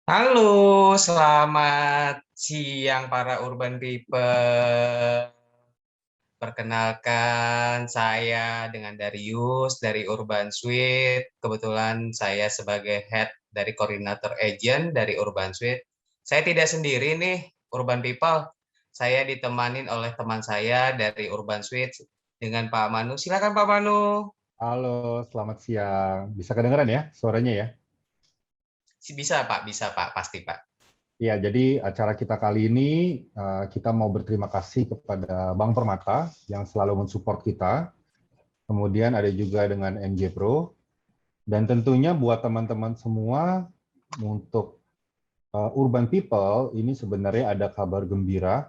Halo, selamat siang para urban people. Perkenalkan, saya dengan Darius dari Urban Suite. Kebetulan saya sebagai head dari koordinator agent dari Urban Suite. Saya tidak sendiri nih, Urban People. Saya ditemanin oleh teman saya dari Urban Suite dengan Pak Manu. Silakan Pak Manu. Halo, selamat siang. Bisa kedengeran ya suaranya ya? Bisa Pak, pasti Pak. Ya, jadi acara kita kali ini kita mau berterima kasih kepada Bank Permata yang selalu mensupport kita. Kemudian ada juga dengan MJ Pro. Dan tentunya buat teman-teman semua untuk Urban People ini sebenarnya ada kabar gembira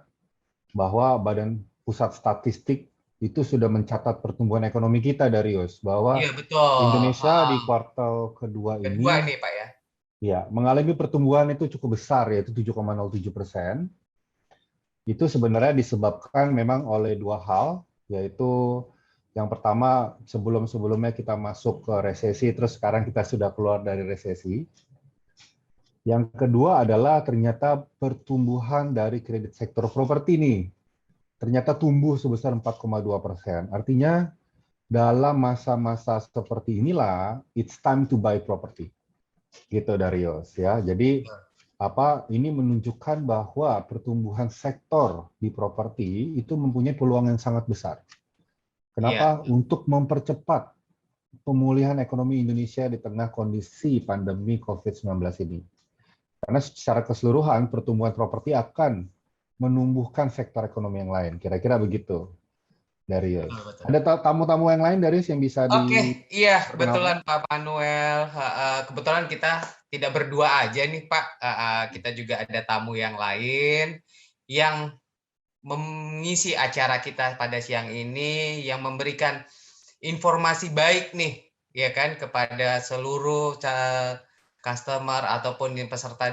bahwa Badan Pusat Statistik itu sudah mencatat pertumbuhan ekonomi kita, Darius, Iya, bahwa betul. Indonesia di kuartal kedua Kedua ini ini Pak ya. ya, mengalami pertumbuhan itu cukup besar, yaitu 7,07%. Itu sebenarnya disebabkan memang oleh dua hal, yaitu yang pertama, sebelum-sebelumnya kita masuk ke resesi, terus sekarang kita sudah keluar dari resesi. Yang kedua adalah ternyata pertumbuhan dari kredit sektor properti nih, ternyata tumbuh sebesar 4,2%. Artinya dalam masa-masa seperti inilah, it's time to buy property. Gitu Darius ya. Jadi ini menunjukkan bahwa pertumbuhan sektor di properti itu mempunyai peluang yang sangat besar. Iya. Kenapa? Untuk mempercepat pemulihan ekonomi Indonesia di tengah kondisi pandemi COVID-19 ini. Karena secara keseluruhan pertumbuhan properti akan menumbuhkan sektor ekonomi yang lain. Kira-kira begitu, Darius. Betul, betul. Ada tamu-tamu yang lain, Darius, yang bisa Oke, iya diperkenalkan? kebetulan Pak Manuel. Kebetulan kita tidak berdua aja nih Pak. Kita juga ada tamu yang lain yang mengisi acara kita pada siang ini, yang memberikan informasi baik nih, ya kan, kepada seluruh customer ataupun peserta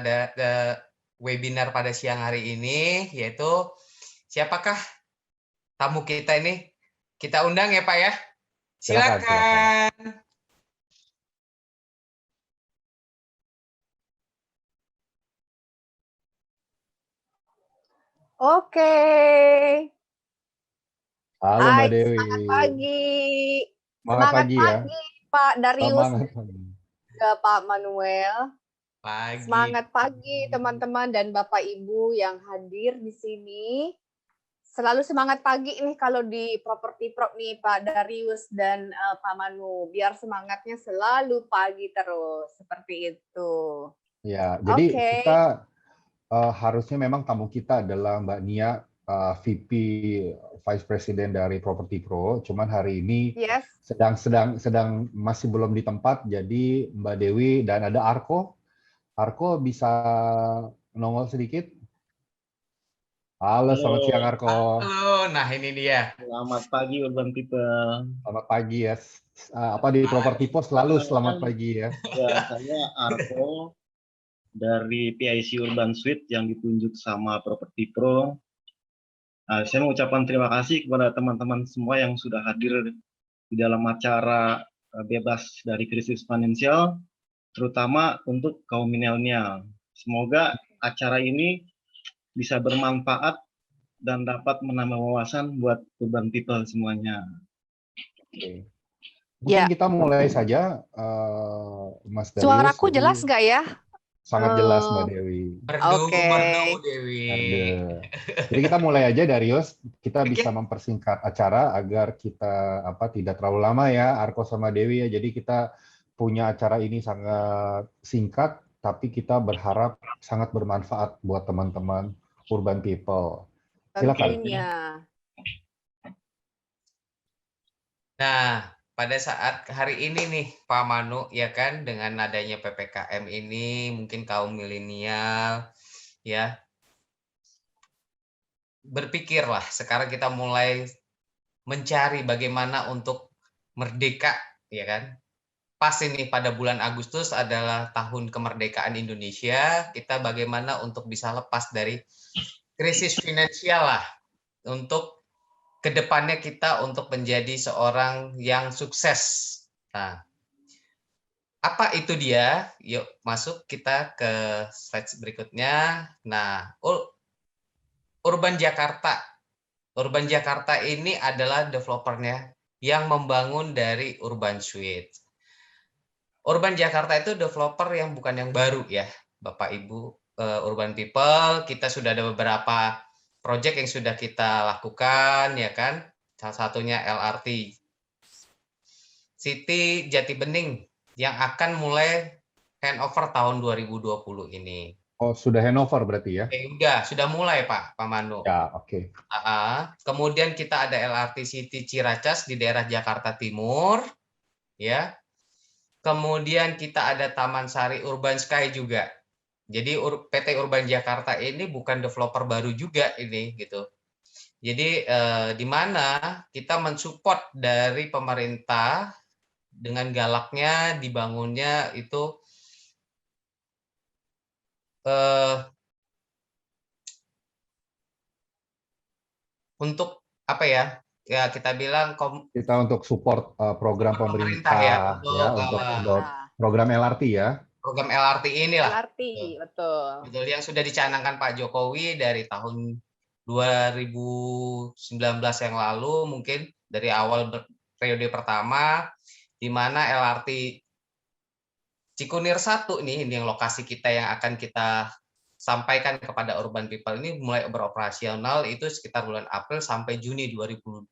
webinar pada siang hari ini, yaitu siapakah tamu kita ini? Kita undang ya Pak ya. Silakan, silakan. Silakan. Oke. Halo Hai, Mbak Dewi. semangat pagi. Semangat Semangat pagi ya. pagi, Pak Darius Semangat dan pagi. juga Pak Manuel. Pagi. Semangat pagi, teman-teman dan Bapak Ibu yang hadir di sini. Selalu semangat pagi nih kalau di Properti Prop nih, Pak Darius dan Pak Manu. Biar semangatnya selalu pagi terus. Seperti itu. Ya, jadi Oke. kita harusnya memang tamu kita adalah Mbak Nia, VP Vice President dari Property Pro. Cuman hari ini Yes. sedang masih belum di tempat. Jadi Mbak Dewi dan ada Arko. Arko bisa nongol sedikit. Halo, selamat siang Halo, Arko. Halo, nah ini dia. selamat pagi Urban People. Selamat pagi ya. Di Property Pro selalu selamat Perkenalkan, pagi ya. ya saya Arko dari PIC Urban Suite yang ditunjuk sama Property Pro. Saya mengucapkan terima kasih kepada teman-teman semua yang sudah hadir di dalam acara bebas dari krisis finansial, terutama untuk kaum milenial. Semoga acara ini bisa bermanfaat dan dapat menambah wawasan buat Urban People semuanya. Oke. Mungkin kita mulai saja, Mas Darius. Suaraku Jadi jelas nggak ya? sangat jelas Mbak Dewi. Merdu, Oke. merdu Dewi. Arde. Jadi kita mulai aja Darius, kita Oke. bisa mempersingkat acara agar kita tidak terlalu lama ya, Arko sama Dewi ya. Jadi kita punya acara ini sangat singkat, tapi kita berharap sangat bermanfaat buat teman-teman Urban People. Silakan. Tentunya. Nah, pada saat hari ini nih Pak Manu, ya kan, dengan adanya PPKM ini mungkin kaum milenial ya berpikirlah sekarang kita mulai mencari bagaimana untuk merdeka, ya kan. Pas ini pada bulan Agustus adalah tahun kemerdekaan Indonesia, kita bagaimana untuk bisa lepas dari krisis finansial lah, untuk kedepannya kita untuk menjadi seorang yang sukses. Nah, Apa itu dia? Yuk masuk kita ke slide berikutnya. Nah, Urban Jakarta. Urban Jakarta ini adalah developernya yang membangun dari Urban Suite. Urban Jakarta itu developer yang bukan yang baru ya, Bapak Ibu. Urban People, kita sudah ada beberapa project yang sudah kita lakukan, ya kan? Salah satunya LRT City Jati Bening yang akan mulai handover tahun 2020 ini. Oh, sudah handover berarti ya? Sudah mulai Pak Manu. Ya, oke. Kemudian kita ada LRT City Ciracas di daerah Jakarta Timur, ya. Kemudian kita ada Taman Sari Urban Sky juga. Jadi PT Urban Jakarta ini bukan developer baru juga ini gitu. Jadi di mana kita mensupport dari pemerintah dengan galaknya dibangunnya itu untuk apa ya? Ya kita bilang Kita untuk support program pemerintah ya, untuk program LRT ya. Program LRT inilah. LRT, betul. Betul, yang sudah dicanangkan Pak Jokowi dari tahun 2019 yang lalu, mungkin dari awal periode pertama, di mana LRT Cikunir 1 nih, ini yang lokasi kita yang akan kita sampaikan kepada Urban People ini mulai beroperasional itu sekitar bulan April sampai Juni 2022.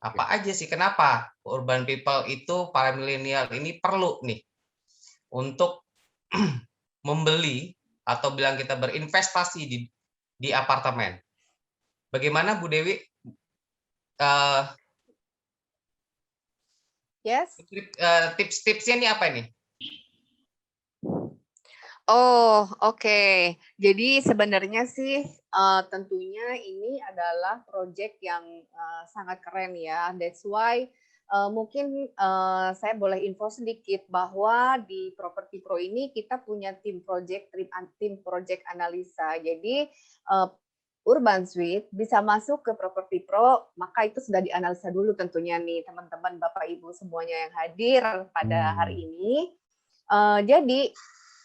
Apa aja sih, kenapa Urban People itu, para milenial ini perlu nih untuk membeli atau bilang kita berinvestasi di apartemen. Bagaimana Bu Dewi? Yes. Tips-tipsnya ini apa ini? Oh, oke. Jadi sebenarnya sih tentunya ini adalah proyek yang sangat keren ya. That's why mungkin saya boleh info sedikit bahwa di Property Pro ini kita punya tim project analisa. Jadi Urban Suite bisa masuk ke Property Pro, maka itu sudah dianalisa dulu tentunya nih teman-teman Bapak Ibu semuanya yang hadir pada hari ini. Jadi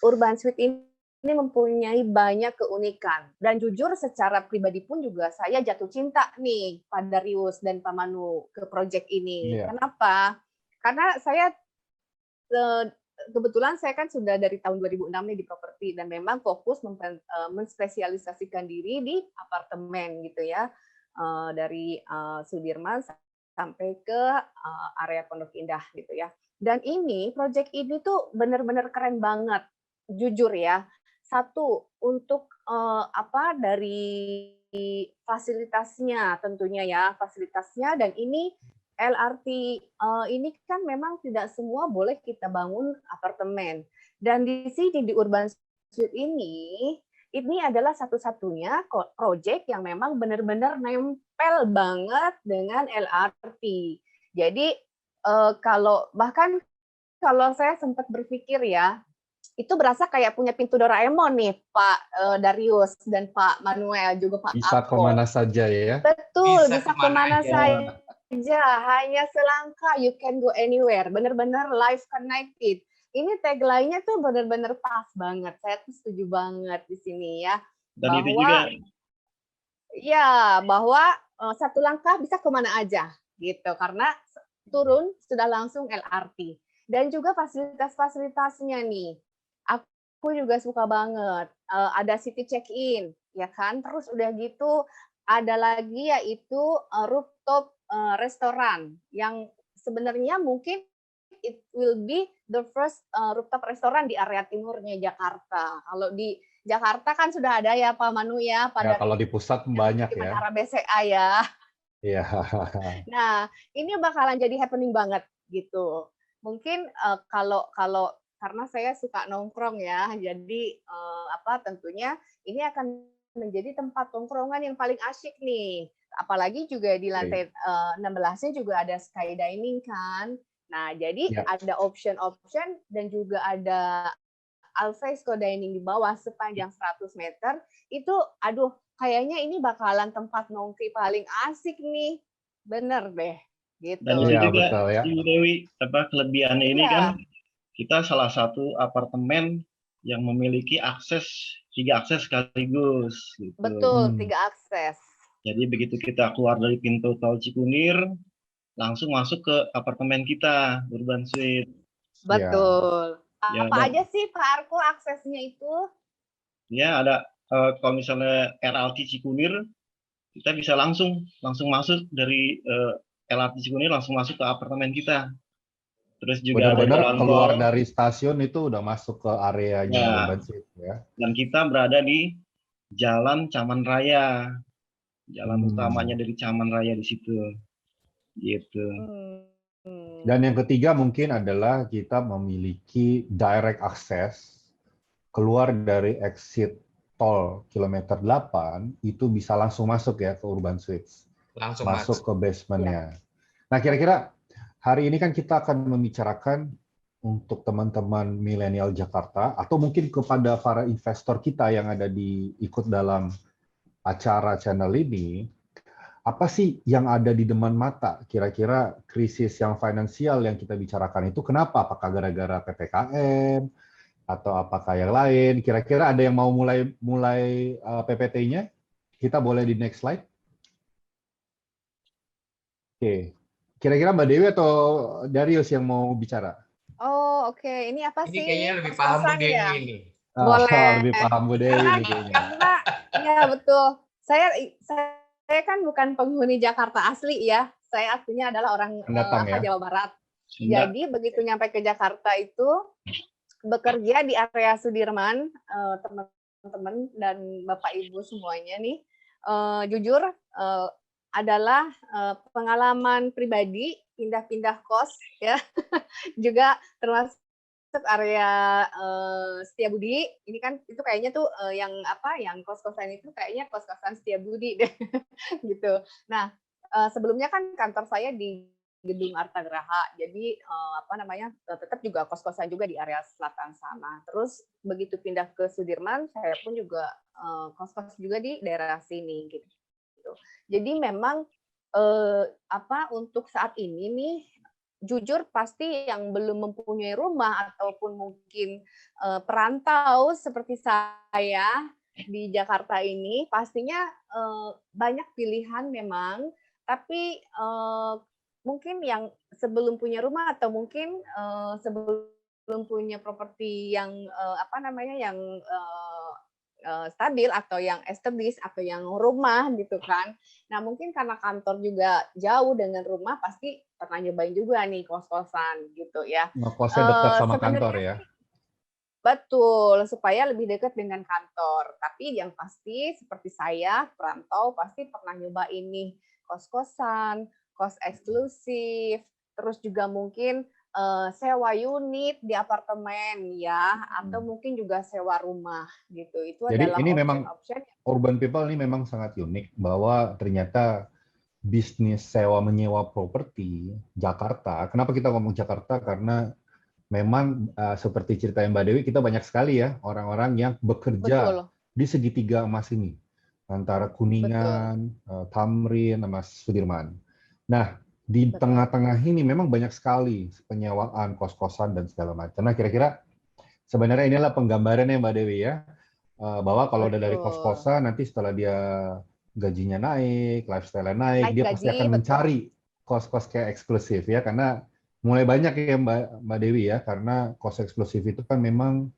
Urban Suite ini mempunyai banyak keunikan dan jujur secara pribadi pun juga saya jatuh cinta nih pada Rius dan Pak Manu ke proyek ini. Kenapa? Karena saya kebetulan saya kan sudah dari tahun 2006 nih di properti dan memang fokus menspesialisasikan diri di apartemen gitu ya, dari Sudirman sampai ke area Pondok Indah gitu ya. Dan ini proyek ini tuh benar-benar keren banget. Jujur ya, satu untuk dari fasilitasnya tentunya ya, fasilitasnya, dan ini LRT ini kan memang tidak semua boleh kita bangun apartemen, dan di sini di Urban Suite ini adalah satu-satunya proyek yang memang benar-benar nempel banget dengan LRT. Jadi bahkan kalau saya sempat berpikir ya, itu berasa kayak punya pintu Doraemon nih Pak Darius dan Pak Manuel juga Pak Bisa Ako. kemana saja ya? Betul, bisa kemana saja, hanya selangkah you can go anywhere, benar-benar live connected. Ini tagline-nya tuh benar-benar pas banget, saya tuh setuju banget di sini ya. Dan itu juga bahwa satu langkah bisa kemana aja gitu, karena turun sudah langsung LRT. Dan juga fasilitas-fasilitasnya nih, aku juga suka banget. Ada city check-in, ya kan? Terus udah gitu ada lagi yaitu rooftop restoran yang sebenarnya mungkin it will be the first rooftop restoran di area timurnya Jakarta. Kalau di Jakarta kan sudah ada ya Pak Manu ya. Pada kalau di pusat banyak ya. Menara BCA ya. Iya. Nah, ini bakalan jadi happening banget gitu. Mungkin kalau karena saya suka nongkrong ya, jadi tentunya ini akan menjadi tempat tongkrongan yang paling asyik nih. Apalagi juga di lantai 16-nya juga ada skydining kan. Nah, jadi ada option-option dan juga ada alfresco dining di bawah sepanjang 100 meter. Itu aduh, kayaknya ini bakalan tempat nongki paling asik nih. Bener deh. Gitu. Dan itu juga Ibu Dewi, kelebihannya ini kan kita salah satu apartemen yang memiliki 3 akses sekaligus gitu. Betul, 3 akses. Jadi begitu kita keluar dari pintu tol Cikunir, langsung masuk ke apartemen kita, Urban Suite. Betul. Ya, Apa aja sih Pak Arko aksesnya itu? Ya, ada kalau misalnya LRT Cikunir, kita bisa langsung masuk dari LRT Cikunir langsung masuk ke apartemen kita. Terus juga ada Benar-benar jalan keluar tol. dari stasiun itu udah masuk ke areanya Ya. Urban Suite ya. Dan kita berada di Jalan Caman Raya. Jalan utamanya dari Caman Raya di situ. Gitu. Dan yang ketiga mungkin adalah kita memiliki direct access keluar dari exit tol kilometer 8 itu bisa langsung masuk ya ke Urban Suites. Langsung masuk ke basementnya. Ya. Nah, kira-kira hari ini kan kita akan membicarakan untuk teman-teman milenial Jakarta atau mungkin kepada para investor kita yang ada ikut dalam acara channel ini, apa sih yang ada di depan mata? Kira-kira krisis yang finansial yang kita bicarakan itu kenapa? Apakah gara-gara PPKM atau apakah yang lain? Kira-kira ada yang mau mulai PPT-nya? Kita boleh di next slide. Oke. Kira-kira Mbak Dewi atau Darius yang mau bicara? Oh, oke. Ini apa sih? Ini kayaknya lebih paham Bu Dewi ya? ini. Boleh. Lebih paham Bu Dewi ini kayaknya. Karena ya betul. Saya kan bukan penghuni Jakarta asli ya. Saya aslinya adalah orang Jawa Barat. Jadi begitu nyampe ke Jakarta itu bekerja di area Sudirman, teman-teman dan Bapak Ibu semuanya nih, jujur adalah pengalaman pribadi pindah-pindah kos ya, juga termasuk area Setiabudi. Ini kan itu kayaknya tuh yang kos-kosan itu kayaknya kos-kosan Setiabudi deh gitu. Nah, sebelumnya kan kantor saya di Gedung Artagraha, jadi tetap juga kos-kosan juga di area selatan sana. Terus begitu pindah ke Sudirman, saya pun juga kos-kos juga di daerah sini gitu. Jadi memang untuk saat ini nih, jujur pasti yang belum mempunyai rumah ataupun mungkin perantau seperti saya di Jakarta ini, pastinya banyak pilihan memang, tapi mungkin yang sebelum punya rumah atau mungkin sebelum punya properti yang stabil atau yang established atau yang rumah gitu kan. Nah, mungkin karena kantor juga jauh dengan rumah, pasti pernah nyobain juga nih kos-kosan gitu ya. Ngekosnya dekat sama kantor ya. Betul, supaya lebih dekat dengan kantor. Tapi yang pasti seperti saya, perantau pasti pernah nyobain nih kos-kosan, kos eksklusif, terus juga mungkin sewa unit di apartemen ya, atau mungkin juga sewa rumah gitu. Itu jadi adalah ini memang option. Urban People ini memang sangat unik bahwa ternyata bisnis sewa menyewa properti Jakarta. Kenapa kita ngomong Jakarta? Karena memang seperti cerita Mbak Dewi, kita banyak sekali ya orang-orang yang bekerja di segitiga emas ini antara Kuningan, Tamrin, sama Sudirman. Nah, di tengah-tengah ini memang banyak sekali penyewaan kos-kosan dan segala macam. Nah, kira-kira sebenarnya inilah penggambarannya Mbak Dewi ya, bahwa kalau udah dari kos-kosan, nanti setelah dia gajinya naik, lifestyle-nya naik, dia pasti akan mencari kos-kos kayak eksklusif ya, karena mulai banyak ya Mbak Dewi ya, karena kos eksklusif itu kan memang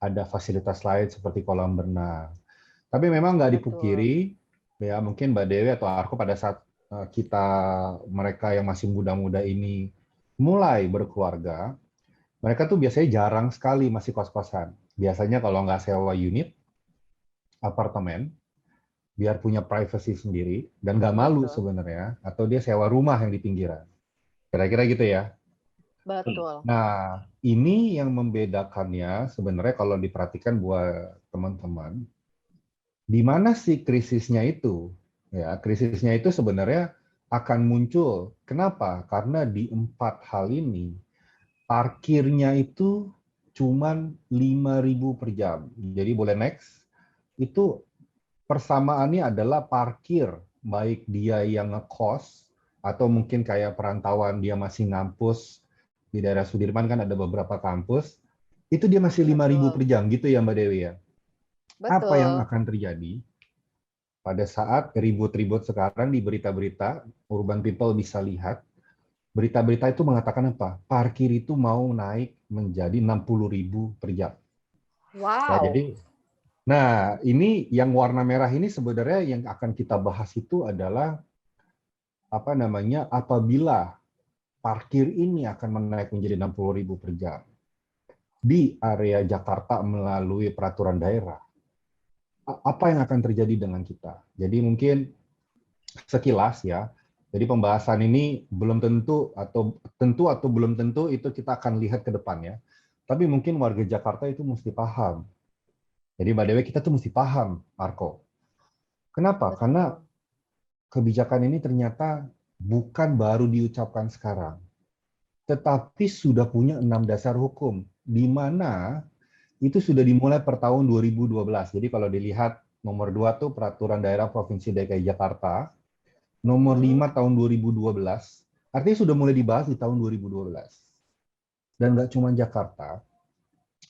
ada fasilitas lain seperti kolam berenang. Tapi memang nggak dipungkiri, ya mungkin Mbak Dewi atau Arko pada saat mereka yang masih muda-muda ini mulai berkeluarga, mereka tuh biasanya jarang sekali masih kos-kosan. Biasanya kalau nggak sewa unit, apartemen, biar punya privacy sendiri, dan nggak malu sebenarnya, atau dia sewa rumah yang di pinggiran. Kira-kira gitu ya. Betul. Nah, ini yang membedakannya sebenarnya kalau diperhatikan buat teman-teman, di mana sih krisisnya itu? Ya, krisisnya itu sebenarnya akan muncul. Kenapa? Karena di 4 hal ini, parkirnya itu cuman 5.000 per jam. Jadi boleh next. Itu persamaannya adalah parkir, baik dia yang ngekos, atau mungkin kayak perantauan dia masih ngampus di daerah Sudirman kan ada beberapa kampus, itu dia masih 5.000 per jam gitu ya Mbak Dewi ya. Apa yang Betul. akan terjadi pada saat ribut-ribut sekarang di berita-berita, urban people bisa lihat, berita-berita itu mengatakan apa? Parkir itu mau naik menjadi 60.000 per jam. Ya, Wow. jadi, nah ini yang warna merah ini sebenarnya yang akan kita bahas itu adalah apa namanya? Apabila parkir ini akan menaik menjadi 60.000 per jam di area Jakarta melalui peraturan daerah, apa yang akan terjadi dengan kita? Jadi mungkin sekilas ya. Jadi pembahasan ini belum tentu atau belum tentu itu kita akan lihat ke depannya. Tapi mungkin warga Jakarta itu mesti paham. Jadi Mbak Dewi kita tuh mesti paham, Marco. Kenapa? Karena Betul. kebijakan ini ternyata bukan baru diucapkan sekarang, tetapi sudah punya 6 dasar hukum, di mana itu sudah dimulai per tahun 2012. Jadi kalau dilihat nomor 2 tuh Peraturan Daerah Provinsi DKI Jakarta, nomor 5 tahun 2012, artinya sudah mulai dibahas di tahun 2012. Dan nggak cuma Jakarta,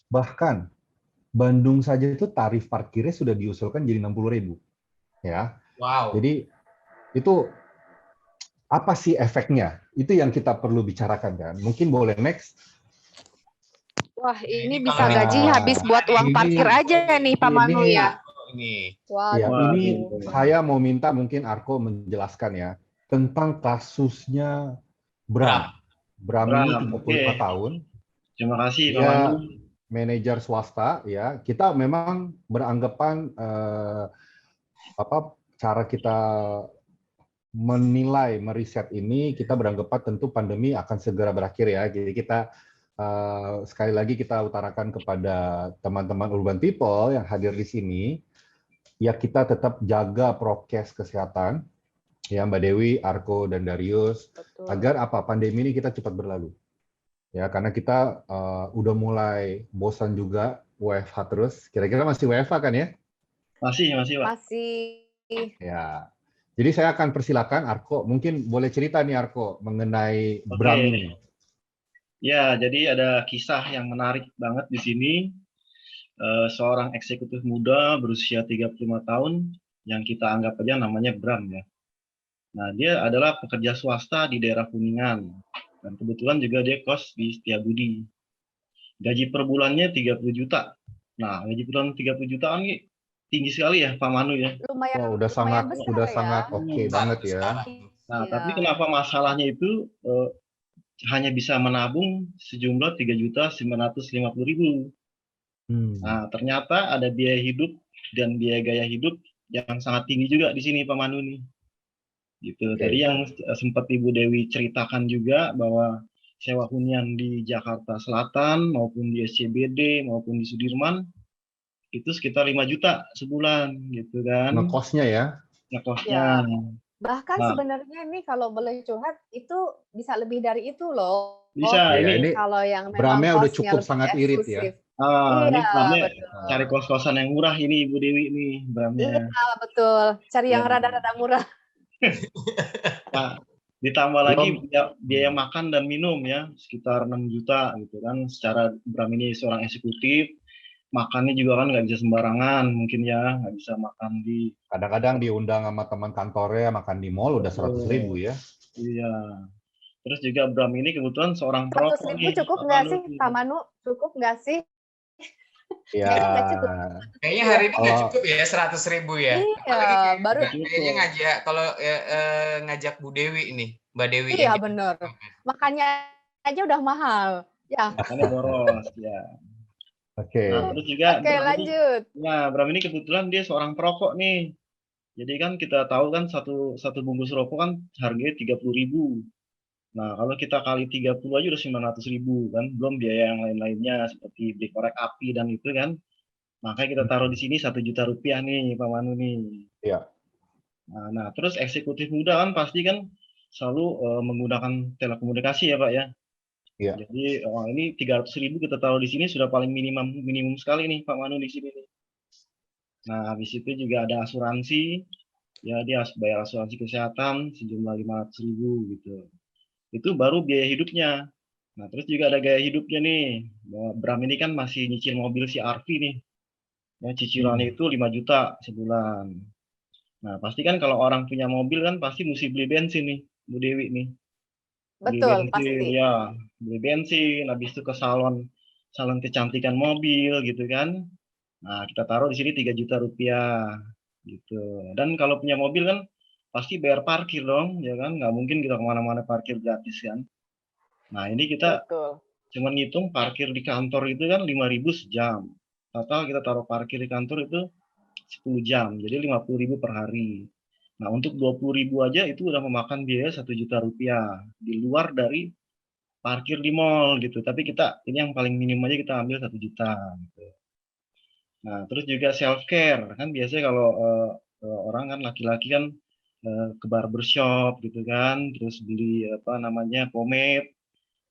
bahkan Bandung saja itu tarif parkirnya sudah diusulkan jadi 60.000. Ya. Wow. Jadi itu apa sih efeknya? Itu yang kita perlu bicarakan kan. Mungkin boleh next. Wah, Ini ini kalau bisa gaji Nah, habis buat uang ini parkir aja nih Pak Manu ini ya. ini. ya, ini Waduh. saya mau minta mungkin Arko menjelaskan ya tentang kasusnya Bram. Bram. Bram ini Bram, 35 oke. tahun. Terima kasih Pak Manu. Dia manajer swasta ya. Kita memang beranggapan apa cara kita menilai meriset ini kita beranggapan tentu pandemi akan segera berakhir ya. Jadi kita sekali lagi kita utarakan kepada teman-teman urban people yang hadir di sini ya kita tetap jaga prokes kesehatan ya Mbak Dewi, Arko dan Darius Betul. agar apa pandemi ini kita cepat berlalu. Ya, karena kita udah mulai bosan juga WFH terus. Kira-kira masih WFH kan ya? Masih Pak. Masih. Ya. Jadi saya akan persilakan Arko, mungkin boleh cerita nih Arko mengenai Bram Oke. ini. Ya, jadi ada kisah yang menarik banget di sini. Seorang eksekutif muda berusia 35 tahun yang kita anggap aja namanya Bram ya. Nah, dia adalah pekerja swasta di daerah Kuningan. Dan kebetulan juga dia kos di Setiabudi. Gaji per bulannya 30 juta. Nah, gaji per bulan 30 juta kan ini tinggi sekali ya, Pak Manu ya. Lumayan, Wah, lumayan besar ya. oke Besar, banget ya. besar. Nah, Iya. tapi kenapa masalahnya itu hanya bisa menabung sejumlah 3.950.000. Nah, ternyata ada biaya hidup dan biaya gaya hidup yang sangat tinggi juga di sini Pak Manu nih. Gitu. Oke. Tadi yang sempat Ibu Dewi ceritakan juga bahwa sewa hunian di Jakarta Selatan maupun di SCBD maupun di Sudirman itu sekitar 5 juta sebulan gitu kan. Ngekosnya ya. Ngekosnya. Ya. Bahkan Nah, sebenarnya ini kalau boleh curhat itu bisa lebih dari itu loh. bisa Ya, ini ini Kalau yang memang Bramnya udah kosnya cukup lebih sangat irit ya. eksklusif. ini Iya, Bramnya betul. cari kos-kosan yang murah ini Ibu Dewi nih Bramnya. Iya, betul. Cari yang Ya. rada-rada murah. Nah, ditambah lagi Belum. biaya makan dan minum ya sekitar 6 juta gitu kan. Secara Bram ini seorang eksekutif, makannya juga kan nggak bisa sembarangan mungkin ya, nggak bisa makan di Kadang-kadang diundang sama teman kantornya makan di mall udah 100.000 ya. Iya. Terus juga Bram ini kebetulan seorang 100.000 perokok nih, cukup Pak nggak Manu. sih, Pak Manu? Cukup nggak sih? Ya. Kayaknya nggak cukup. Kayaknya hari ini nggak Kalau- cukup ya 100.000 ya. Iya, Apalagi baru. kayaknya ngajak kalau ngajak Bu Dewi ini, Mbak Dewi Iya, yang bener. Makannya aja udah mahal. Ya. Makannya boros ya. Oke. Nah, terus juga Oke, lanjut. Bram ini kebetulan dia seorang perokok nih. Jadi kan kita tahu kan satu bungkus rokok kan harganya 30.000. Nah, kalau kita kali 30 aja udah 900.000 kan, belum biaya yang lain-lainnya seperti beli korek api dan itu kan. Makanya kita taruh di sini 1 juta rupiah nih, Pak Manu nih. Iya. Nah, terus eksekutif muda kan pasti kan selalu menggunakan telekomunikasi ya, Pak ya. Iya. Jadi ini 300.000 kita taruh di sini sudah paling minimum sekali nih, Pak Manu di sini nih. Nah, habis itu juga ada asuransi. Ya, dia harus bayar asuransi kesehatan sejumlah 500.000 gitu. Itu baru biaya hidupnya. Nah, terus juga ada gaya hidupnya nih. Bram ini kan masih nyicil mobil si Arfi nih. Ya, cicilannya itu 5 juta sebulan. Nah, pasti kan kalau orang punya mobil kan pasti mesti beli bensin nih, Bu Dewi nih. Beli Betul, bensin, pasti. ya. Beli bensin, habis itu ke salon salon kecantikan mobil gitu kan. Nah, kita taruh di sini 3 juta rupiah gitu. Dan kalau punya mobil kan pasti bayar parkir dong, ya kan? Nggak mungkin kita kemana-mana parkir gratis kan. Nah, ini kita Betul. cuma ngitung parkir di kantor itu kan 5.000 sejam. Total kita taruh parkir di kantor itu 10 jam, jadi 50.000 per hari. Nah, untuk 20.000 aja itu udah memakan biaya 1 juta rupiah di luar dari parkir di mall gitu. Tapi kita ini yang paling minim aja kita ambil 1 juta. Gitu. Nah, terus juga self care kan biasanya kalau orang kan laki-laki kan ke barbershop gitu kan, terus beli apa namanya pomade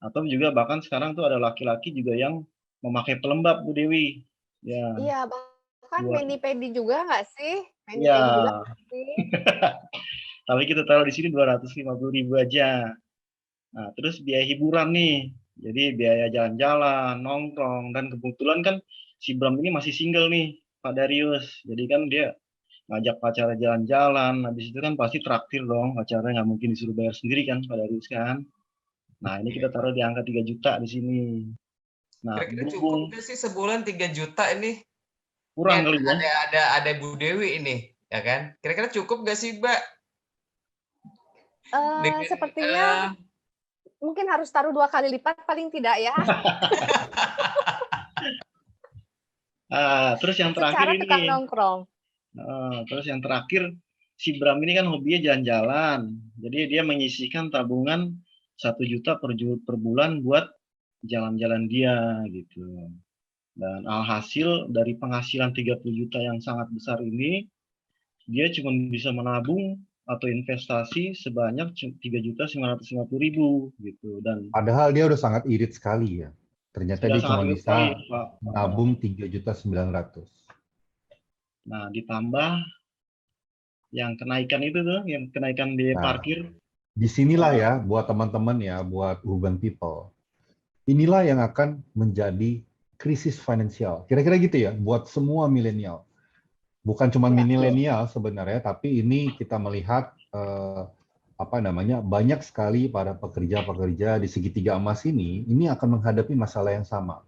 atau juga bahkan sekarang tuh ada laki-laki juga yang memakai pelembab Bu Dewi. Ya, Iya, bahkan buat mani-pedi juga nggak sih? ya, Mani-pedi juga nggak sih? tapi kita taruh di sini 250.000 aja. Nah, terus biaya hiburan nih. Jadi biaya jalan-jalan, nongkrong, dan kebetulan kan si Bram ini masih single nih, Pak Darius. Jadi kan dia ngajak pacarnya jalan-jalan, habis itu kan pasti traktir dong, pacarnya nggak mungkin disuruh bayar sendiri kan, Pak Darius kan. Nah, ini kita taruh di angka 3 juta di sini. Nah, Kira-kira cukup berhubung nggak sih sebulan 3 juta ini? Ini kurang kali ya. ada Bu Dewi ini, ya kan? Kira-kira cukup nggak sih, Mbak? Dengan Sepertinya mungkin harus taruh 2 kali lipat paling tidak ya, Terus yang terakhir secara tukang ini, nongkrong. terus yang terakhir si Bram ini kan hobinya jalan-jalan. Jadi dia menyisihkan tabungan 1 juta per bulan buat jalan-jalan dia gitu. Dan alhasil dari penghasilan 30 juta yang sangat besar ini, dia cuma bisa menabung atau investasi sebanyak 3.950.000 gitu. Dan Padahal dia udah sangat irit sekali ya. Ternyata sudah dia sangat cuma irit sekali, bisa Pak. menabung 3.900.000. Nah, ditambah yang kenaikan itu tuh, yang kenaikan biaya Nah, parkir. disinilah ya buat teman-teman ya, buat urban people. Inilah yang akan menjadi krisis finansial. Kira-kira gitu ya, buat semua milenial. Bukan cuma Ya. milenial sebenarnya, tapi ini kita melihat apa namanya, banyak sekali para pekerja-pekerja di segitiga emas ini akan menghadapi masalah yang sama.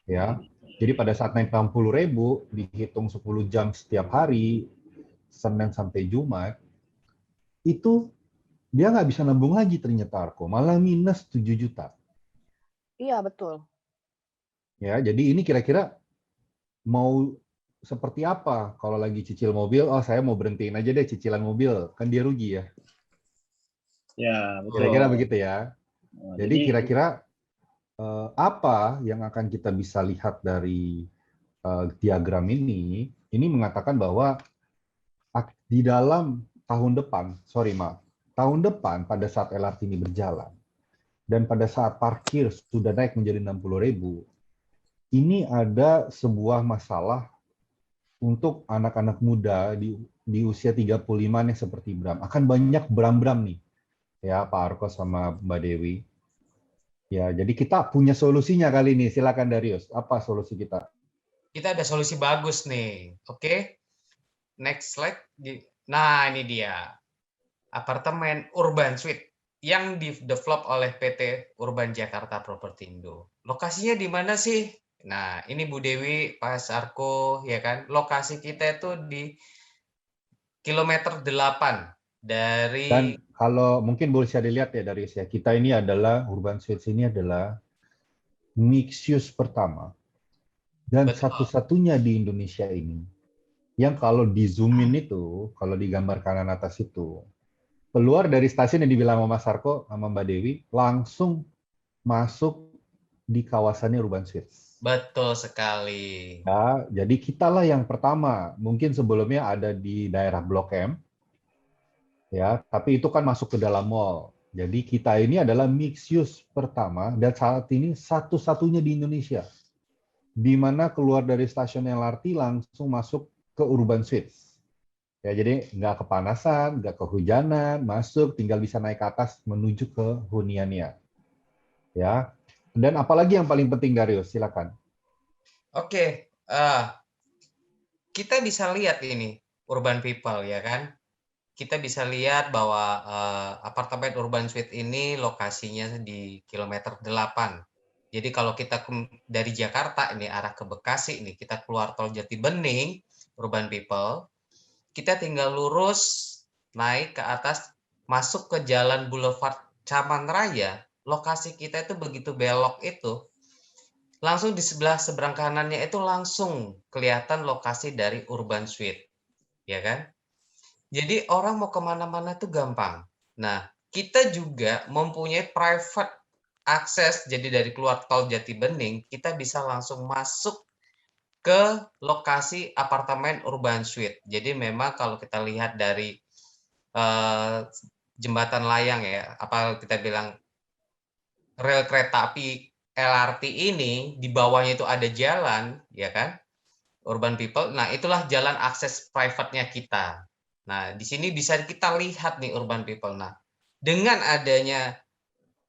Ya, jadi pada saat naik 60.000 dihitung 10 jam setiap hari, Senin sampai Jumat, itu dia nggak bisa nabung lagi ternyata Arko, malah minus 7 juta. Iya, betul. Ya, jadi ini kira-kira mau seperti apa kalau lagi cicil mobil? Oh, saya mau berhentiin aja deh cicilan mobil, kan dia rugi ya. Ya, Kira-kira betul. begitu ya. Nah, Jadi kira-kira apa yang akan kita bisa lihat dari diagram ini? Ini mengatakan bahwa di dalam tahun depan, tahun depan pada saat LRT ini berjalan, dan pada saat parkir sudah naik menjadi 60.000, ini ada sebuah masalah untuk anak-anak muda di usia 35 nih seperti Bram. Akan banyak Bram-Bram nih, ya Pak Arko sama Mbak Dewi. Ya, jadi kita punya solusinya kali ini. Silakan Darius, apa solusi kita? Kita ada solusi bagus nih. Oke. Next slide. Nah, ini dia. Apartemen Urban Suite yang di-develop oleh PT Urban Jakarta Propertindo. Lokasinya di mana sih? Nah, ini Bu Dewi, Pak Sarko, ya kan? Lokasi kita itu di kilometer 8 dari Dan kalau mungkin bisa dilihat ya Darius ya, kita ini adalah Urban Suites ini adalah mixed use pertama dan betul, satu-satunya di Indonesia ini yang kalau di zoom in itu, kalau digambar kanan atas itu, keluar dari stasiun yang dibilang sama Mas Sarko sama Mbak Dewi, langsung masuk di kawasannya Urban Suites. betul sekali. Ya, jadi kitalah yang pertama. Mungkin sebelumnya ada di daerah Blok M, ya, tapi itu kan masuk ke dalam mall. Jadi kita ini adalah mixed use pertama dan saat ini satu-satunya di Indonesia, di mana keluar dari stasiun LRT langsung masuk ke Urban Suites. Ya, jadi nggak kepanasan, nggak kehujanan, masuk, tinggal bisa naik ke atas menuju ke huniannya. ya. Dan apalagi yang paling penting, Darius, silakan. Oke, kita bisa lihat ini urban people ya kan. Kita bisa lihat bahwa apartemen urban suite ini lokasinya di kilometer 8. Jadi kalau kita dari Jakarta ini arah ke Bekasi ini, kita keluar tol Jatibening, urban people, kita tinggal lurus naik ke atas, masuk ke jalan Boulevard Caman Raya. Lokasi kita itu begitu belok itu, langsung di sebelah seberang kanannya itu langsung kelihatan lokasi dari urban suite, ya kan? Jadi orang mau kemana-mana tuh gampang. Nah, kita juga mempunyai private access, jadi dari keluar tol Jatibening, kita bisa langsung masuk ke lokasi apartemen urban suite. Jadi memang kalau kita lihat dari jembatan layang ya, apa kita bilang rel kereta api LRT ini, di bawahnya itu ada jalan, ya kan? Urban people. Nah, itulah jalan akses private-nya kita. Nah, di sini bisa kita lihat nih urban people. Nah, dengan adanya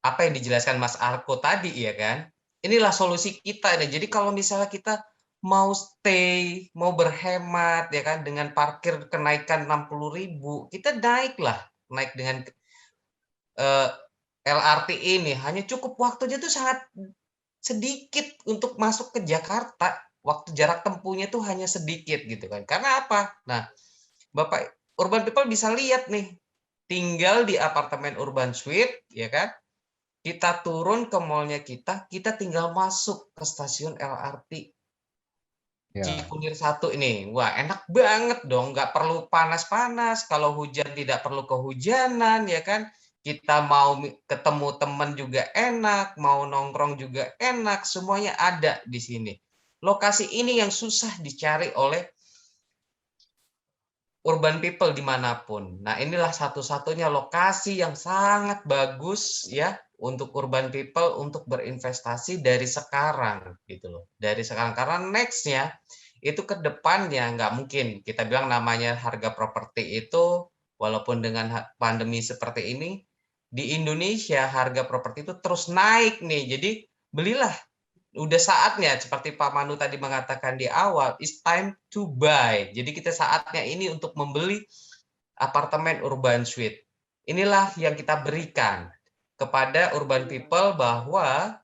apa yang dijelaskan Mas Arko tadi ya kan, inilah solusi kita. Jadi kalau misalnya kita mau stay, mau berhemat ya kan, dengan parkir kenaikan 60.000, kita naik dengan LRT ini hanya cukup waktunya tuh sangat sedikit untuk masuk ke Jakarta. Waktu jarak tempuhnya tuh hanya sedikit gitu kan. Karena apa? Nah, Bapak urban people bisa lihat nih, tinggal di apartemen urban suite ya kan. Kita turun ke mallnya kita tinggal masuk ke stasiun LRT Cikunir 1 ini. Wah, enak banget dong, nggak perlu panas-panas, kalau hujan tidak perlu kehujanan ya kan. Kita mau ketemu teman juga enak, mau nongkrong juga enak, semuanya ada di sini. Lokasi ini yang susah dicari oleh urban people dimanapun. Nah, inilah satu-satunya lokasi yang sangat bagus ya untuk urban people untuk berinvestasi dari sekarang gitu loh. Dari sekarang, karena next-nya itu ke depannya nggak mungkin kita bilang namanya harga properti itu, walaupun dengan pandemi seperti ini di Indonesia harga properti itu terus naik nih. Jadi belilah, udah saatnya seperti Pak Manu tadi mengatakan di awal, it's time to buy. Jadi kita saatnya ini untuk membeli apartemen urban suite. Inilah yang kita berikan kepada urban people bahwa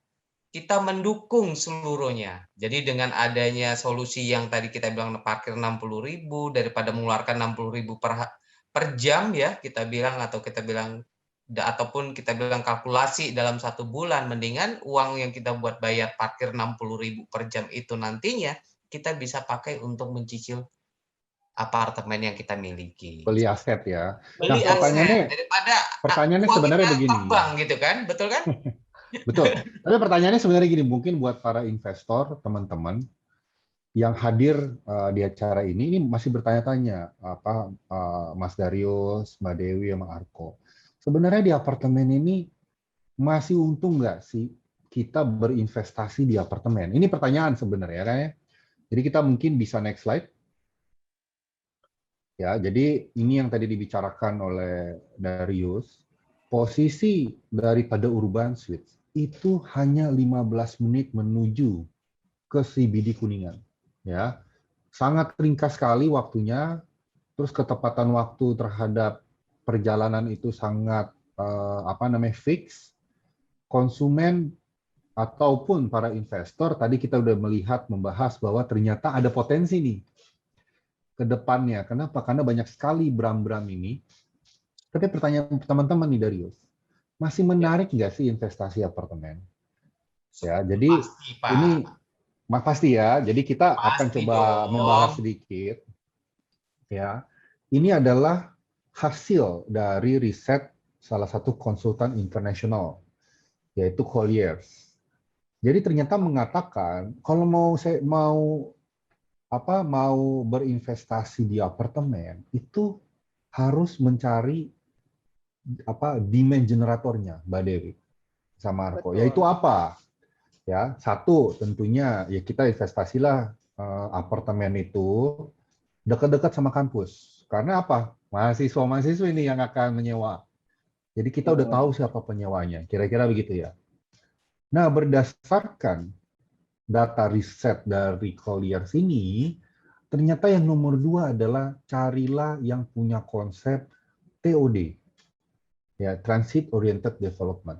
kita mendukung seluruhnya. Jadi dengan adanya solusi yang tadi kita bilang parkir 60.000 daripada mengeluarkan 60.000 per jam ya, kita bilang, atau kita bilang ataupun kita bilang kalkulasi dalam 1 bulan, mendingan uang yang kita buat bayar parkir 60.000 per jam itu nantinya kita bisa pakai untuk mencicil apartemen yang kita miliki. Beli aset ya. Beli aset daripada pertanyaannya uang sebenarnya kita begini. ke bank gitu kan, betul kan? Betul. Tapi pertanyaannya sebenarnya gini, mungkin buat para investor, teman-teman yang hadir di acara ini masih bertanya-tanya, Mas Darius, Mbak Dewi, sama Arko. Sebenarnya di apartemen ini masih untung nggak sih kita berinvestasi di apartemen? Ini pertanyaan sebenarnya kan ya. Jadi kita mungkin bisa next slide. Ya, jadi ini yang tadi dibicarakan oleh Darius. Posisi daripada urban suite itu hanya 15 menit menuju ke CBD Kuningan. Ya, sangat ringkas sekali waktunya. Terus ketepatan waktu terhadap perjalanan itu sangat fix. Konsumen ataupun para investor tadi kita udah membahas bahwa ternyata ada potensi nih ke depannya. Kenapa? Karena banyak sekali bram-bram ini. Tapi pertanyaan teman-teman nih Darius, masih menarik nggak sih investasi apartemen? Ya, jadi pasti, Pak. Ini pasti ya. Jadi kita pasti akan coba dong membahas sedikit. Ya, ini adalah hasil dari riset salah satu konsultan internasional, yaitu Colliers. Jadi ternyata mengatakan kalau mau berinvestasi di apartemen itu harus mencari demand generatornya, Mbak Dewi sama Arko. Betul. Yaitu apa? Ya, satu tentunya ya kita investasilah apartemen itu dekat-dekat sama kampus. Karena apa? Mahasiswa-mahasiswa ini yang akan menyewa. Jadi kita udah tahu siapa penyewanya. Kira-kira begitu ya. Nah, berdasarkan data riset dari Colliers ini, ternyata yang nomor 2 adalah carilah yang punya konsep TOD, ya, Transit Oriented Development.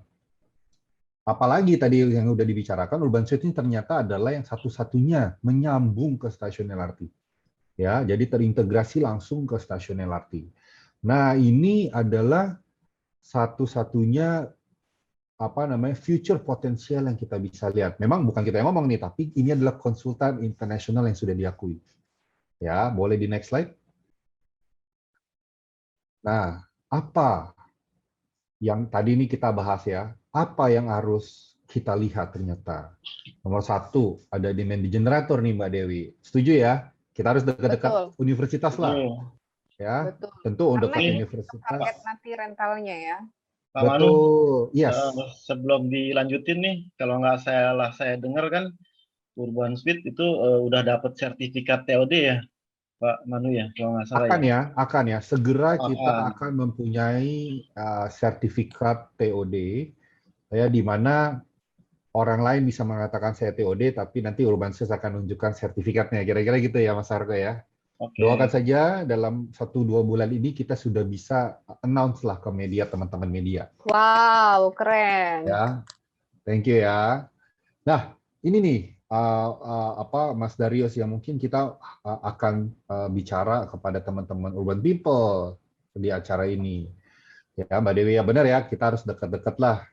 Apalagi tadi yang udah dibicarakan, urban suite ini ternyata adalah yang satu-satunya menyambung ke stasiun LRT. Ya, jadi terintegrasi langsung ke stasiun LRT. Nah, ini adalah satu-satunya future potensial yang kita bisa lihat. Memang bukan kita yang ngomong nih, tapi ini adalah konsultan internasional yang sudah diakui. Ya, boleh di next slide. Nah, apa yang tadi ini kita bahas ya? Apa yang harus kita lihat ternyata? Nomor 1, ada demand generator nih Mbak Dewi. Setuju ya? Kita harus dekat-dekat universitas lah. Ya, Betul. tentu untuk Karena ini universitas. target nanti rentalnya ya. Pak Manu, Betul, yes. sebelum dilanjutin nih, kalau nggak saya dengar kan, Urban Suite itu udah dapat sertifikat TOD ya, Pak Manu ya, kalau nggak salah ya. Akan ya. Segera kita akan mempunyai sertifikat TOD, ya, di mana orang lain bisa mengatakan saya TOD, tapi nanti Urban Suite akan menunjukkan sertifikatnya. Kira-kira gitu ya, Mas Arko ya. Oke. Doakan saja dalam 1-2 bulan ini kita sudah bisa announce lah ke media, teman-teman media. Wow, keren. Ya, thank you ya. Nah, ini nih Mas Darius yang mungkin kita akan bicara kepada teman-teman urban people di acara ini. Ya, Mbak Dewi ya benar ya, kita harus dekat-dekat lah.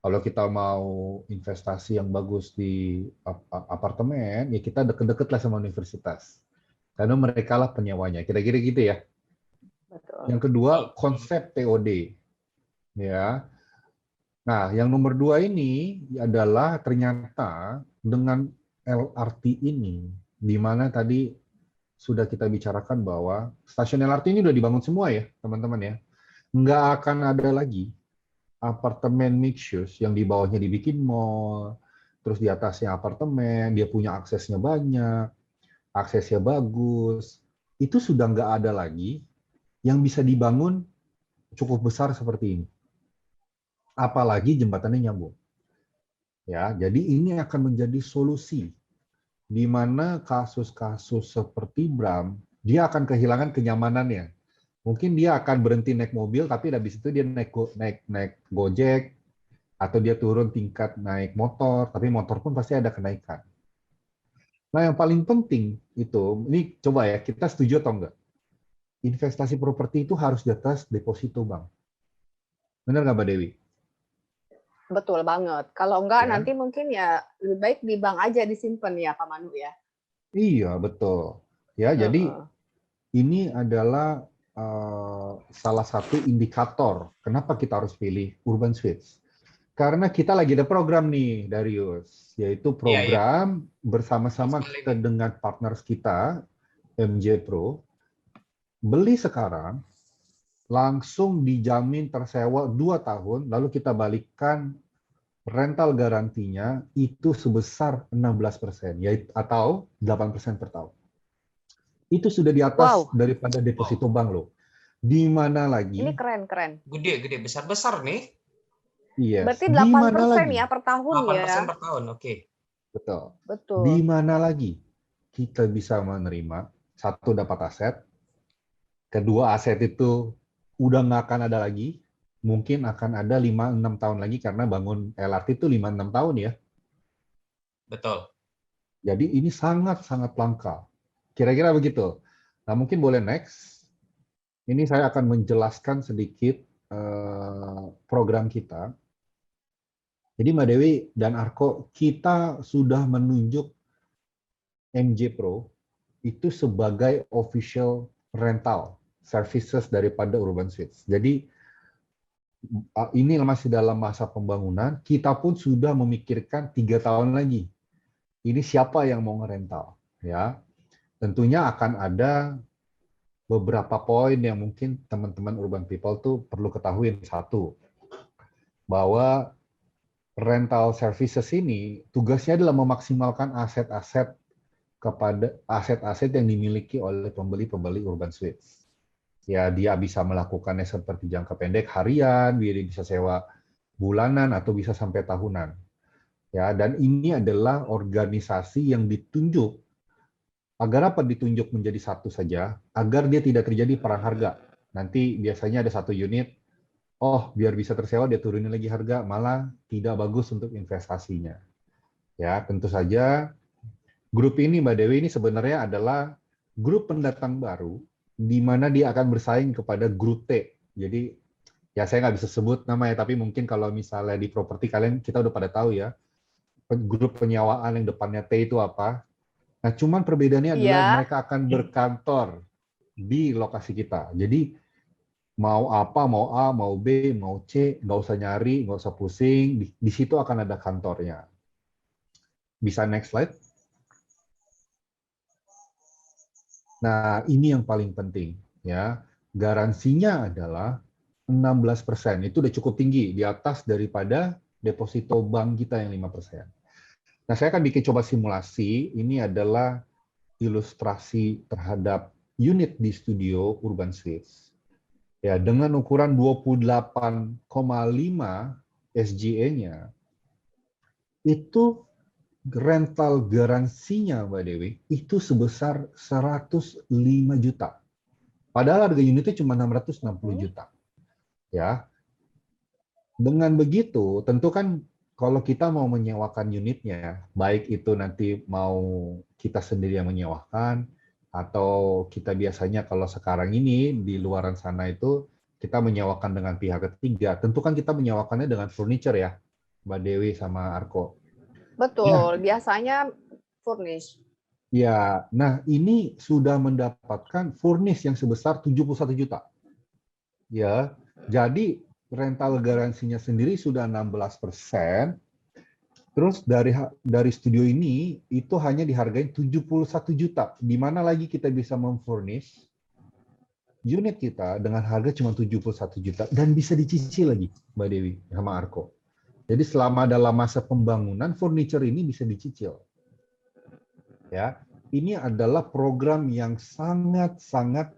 Kalau kita mau investasi yang bagus di apartemen, ya kita deket-deket lah sama universitas. Karena mereka lah penyewanya. Kira-kira gitu ya. Betul. Yang kedua, konsep TOD. Ya. Nah, yang nomor 2 ini adalah ternyata dengan LRT ini, di mana tadi sudah kita bicarakan bahwa stasiun LRT ini sudah dibangun semua ya, teman-teman ya. Nggak akan ada lagi apartemen mixed use yang di bawahnya dibikin mall, terus di atasnya apartemen, dia punya aksesnya banyak, aksesnya bagus. Itu sudah nggak ada lagi yang bisa dibangun cukup besar seperti ini. Apalagi jembatannya nyambung. Ya, jadi ini akan menjadi solusi di mana kasus-kasus seperti Bram, dia akan kehilangan kenyamanannya. Mungkin dia akan berhenti naik mobil, tapi habis itu dia naik Gojek, atau dia turun tingkat naik motor, tapi motor pun pasti ada kenaikan. Nah, yang paling penting itu, ini coba ya, kita setuju atau enggak? Investasi properti itu harus di atas deposito bank. Benar nggak, Mbak Dewi? Betul banget. Kalau enggak Ya. nanti mungkin ya lebih baik di bank aja disimpan ya Pak Manu ya. Iya, betul. Ya, jadi ini adalah salah satu indikator kenapa kita harus pilih Urban Suites. Karena kita lagi ada program nih, Darius, yaitu program bersama-sama kita dengan partners kita, MJ Pro, beli sekarang, langsung dijamin tersewa 2 tahun, lalu kita balikkan rental garantinya itu sebesar 16%, yaitu atau 8% per tahun. Itu sudah di atas daripada deposito bank loh. Di mana lagi? Ini keren. Gede, besar nih. Iya. Berarti 8% ya per tahun ya. 8% per tahun, oke. Betul. Di mana lagi kita bisa menerima, satu, dapat aset, kedua, aset itu udah nggak akan ada lagi, mungkin akan ada 5-6 tahun lagi karena bangun LRT itu 5-6 tahun ya. Betul. Jadi ini sangat-sangat langka. Kira-kira begitu. Nah, mungkin boleh next. Ini saya akan menjelaskan sedikit program kita. Jadi Mbak Dewi dan Arko, kita sudah menunjuk MJ Pro itu sebagai official rental services daripada Urban Suites. Jadi ini masih dalam masa pembangunan, kita pun sudah memikirkan 3 tahun lagi. Ini siapa yang mau ngerental, ya? Tentunya akan ada beberapa poin yang mungkin teman-teman Urban People tuh perlu ketahui. Satu, bahwa rental services ini tugasnya adalah memaksimalkan aset-aset kepada aset-aset yang dimiliki oleh pembeli-pembeli Urban Suites. Ya, dia bisa melakukannya seperti jangka pendek harian, dia bisa sewa bulanan atau bisa sampai tahunan. Ya, dan ini adalah organisasi yang ditunjuk. Agar apa ditunjuk menjadi satu saja? Agar dia tidak terjadi perang harga. Nanti biasanya ada satu unit, oh biar bisa tersewa dia turunin lagi harga, malah tidak bagus untuk investasinya. Ya, tentu saja grup ini Mbak Dewi ini sebenarnya adalah grup pendatang baru di mana dia akan bersaing kepada grup T. Jadi ya saya nggak bisa sebut namanya, tapi mungkin kalau misalnya di properti kalian kita udah pada tahu ya, grup penyewaan yang depannya T itu apa. Nah, cuman perbedaannya adalah Iya. mereka akan berkantor di lokasi kita. Jadi mau apa, mau A, mau B, mau C, nggak usah nyari, nggak usah pusing. Di situ akan ada kantornya. Bisa next slide. Nah, ini yang paling penting, ya. Garansinya adalah 16%. Itu udah cukup tinggi, di atas daripada deposito bank kita yang 5%. Nah, saya akan bikin coba simulasi. Ini adalah ilustrasi terhadap unit di studio Urban Suites. Ya, dengan ukuran 28,5 SGA-nya, itu rental garansinya, Mbak Dewi, itu sebesar 105 juta. Padahal harga unitnya cuma 660 juta. Ya. Dengan begitu, tentu kan kalau kita mau menyewakan unitnya, baik itu nanti mau kita sendiri yang menyewakan, atau kita biasanya kalau sekarang ini di luaran sana itu kita menyewakan dengan pihak ketiga, tentu kan kita menyewakannya dengan furniture ya, Mbak Dewi sama Arko. Betul, biasanya furnish. Ya, nah ini sudah mendapatkan furnish yang sebesar 71 juta. Ya, jadi rental garansinya sendiri sudah 16%. Terus dari studio ini itu hanya dihargai 71 juta. Di mana lagi kita bisa memfurnish unit kita dengan harga cuma 71 juta dan bisa dicicil lagi, Mbak Dewi sama Arko. Jadi selama dalam masa pembangunan furniture ini bisa dicicil. Ya, ini adalah program yang sangat-sangat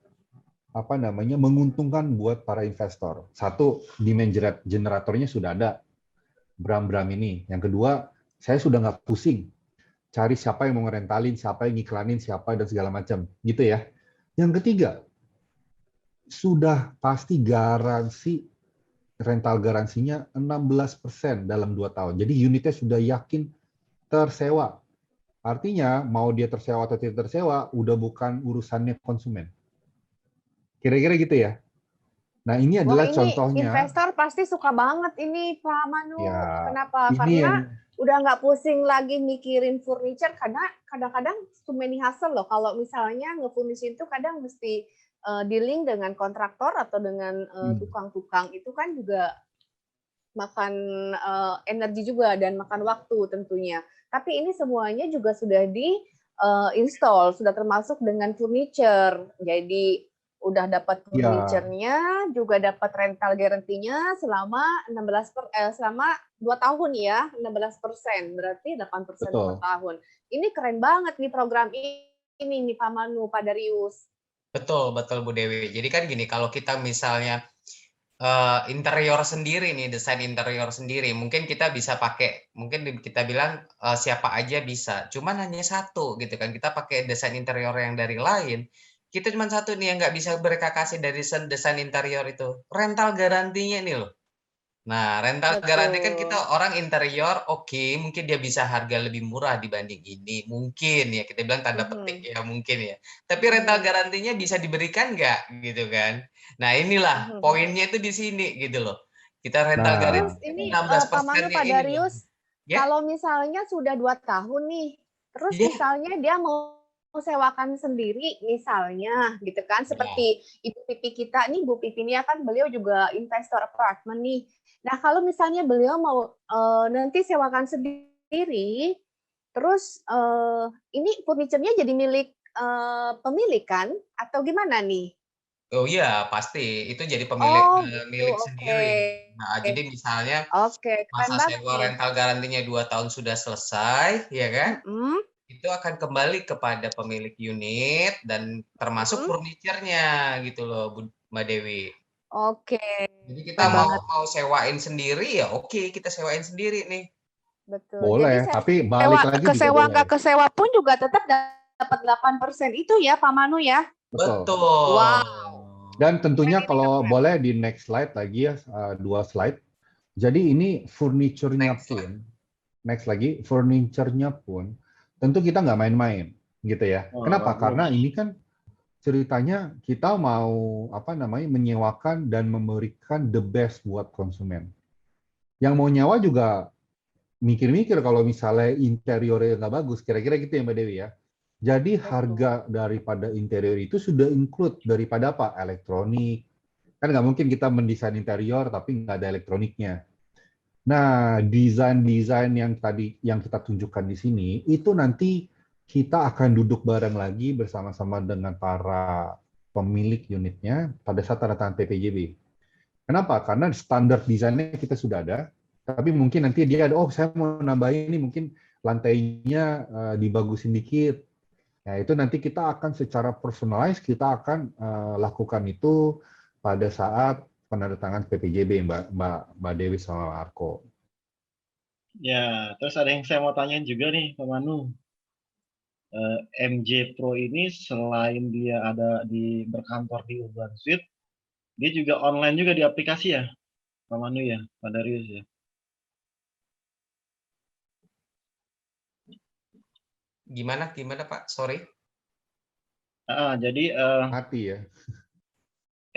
menguntungkan buat para investor. Satu, demand generatornya sudah ada, Bram-Bram ini. Yang kedua, saya sudah nggak pusing cari siapa yang mau ngerentalin, siapa yang ngiklanin, siapa dan segala macam, gitu ya. Yang ketiga, sudah pasti garansi rental garansinya 16% dalam 2 tahun. Jadi unitnya sudah yakin tersewa. Artinya mau dia tersewa atau tidak tersewa, udah bukan urusannya konsumen. Kira-kira gitu ya. Nah, ini Wah, adalah ini contohnya. investor pasti suka banget ini Pak Manu. Ya, Kenapa? ini Karena yang udah nggak pusing lagi mikirin furniture, karena kadang-kadang too many hassle loh. Kalau misalnya nge-furnish itu kadang mesti dealing dengan kontraktor atau dengan tukang-tukang, itu kan juga makan energi juga dan makan waktu tentunya. Tapi ini semuanya juga sudah di install, sudah termasuk dengan furniture. Jadi udah dapat furniture-nya, juga dapat rental garantinya selama 2 tahun ya, 16%, berarti 8% per tahun. Ini keren banget nih program ini nih Pak Manu, Pak Darius. Betul, betul Bu Dewi. Jadi kan gini, kalau kita misalnya interior sendiri nih, desain interior sendiri, mungkin kita bisa pakai, mungkin kita bilang siapa aja bisa, cuman hanya satu gitu kan, kita pakai desain interior yang dari lain, kita cuma satu nih yang nggak bisa mereka kasih dari desain interior itu, rental garantinya nih loh. Nah, rental garanti kan kita orang interior, oke, mungkin dia bisa harga lebih murah dibanding ini, mungkin ya, kita bilang tanda petik ya, mungkin ya. Tapi rental garantinya bisa diberikan nggak, gitu kan. Nah, inilah poinnya itu di sini, gitu loh. Kita rental Terus garanti ini 16 Pak Manu, Pak ini loh. Darius, Ya? kalau misalnya sudah 2 tahun nih, terus Iya. misalnya dia mau sewakan sendiri misalnya gitu kan, seperti Ibu Pipi kita nih, Bu Pipi ini kan beliau juga investor apartemen nih. Nah, kalau misalnya beliau mau nanti sewakan sendiri, terus ini furniture-nya jadi milik pemilik kan atau gimana nih? Oh iya, pasti. Itu jadi pemilik Oh gitu, milik oke. sendiri. Nah, jadi misalnya Oke, keren masa banget sewa nih. rental garantinya 2 tahun sudah selesai, ya kan? Mhm. Itu akan kembali kepada pemilik unit dan termasuk furniture-nya gitu loh, Mbak Dewi. Oke. Jadi kita Keren banget. mau sewain sendiri ya oke, kita sewain sendiri nih. Betul. Boleh, Jadi tapi balik lagi juga kesewa boleh. nggak kesewa pun juga tetap dapat 8% itu ya Pak Manu ya. Betul. Betul. Wow. Dan tentunya Keren ini, kalau keren. boleh di next slide lagi ya, 2 slide. Jadi ini furniture-nya Next pun, next lagi, furniture-nya pun, tentu kita nggak main-main, gitu ya. Oh, Kenapa? bagus. Karena ini kan ceritanya kita mau menyewakan dan memberikan the best buat konsumen. Yang mau nyewa juga mikir-mikir kalau misalnya interiornya nggak bagus, kira-kira gitu ya Mbak Dewi ya. Jadi Betul. harga daripada interior itu sudah include daripada apa? Elektronik. Kan nggak mungkin kita mendesain interior tapi nggak ada elektroniknya. Nah, desain-desain yang tadi yang kita tunjukkan di sini, itu nanti kita akan duduk bareng lagi bersama-sama dengan para pemilik unitnya pada saat tanda tangan PPJB. Kenapa? Karena standar desainnya kita sudah ada, tapi mungkin nanti dia ada, oh saya mau nambahin ini mungkin lantainya dibagusin dikit. Nah itu nanti kita akan secara personalized kita akan lakukan itu pada saat penandatangan PPJB Mbak Dewi sama Arko. Ya, terus ada yang saya mau tanyain juga nih, Pak Manu. MJ Pro ini selain dia ada berkantor di Urban Suite, dia juga online juga di aplikasi ya, Pak Manu ya, Pak Darius ya. Gimana Pak? Sorry. Jadi Hati ya.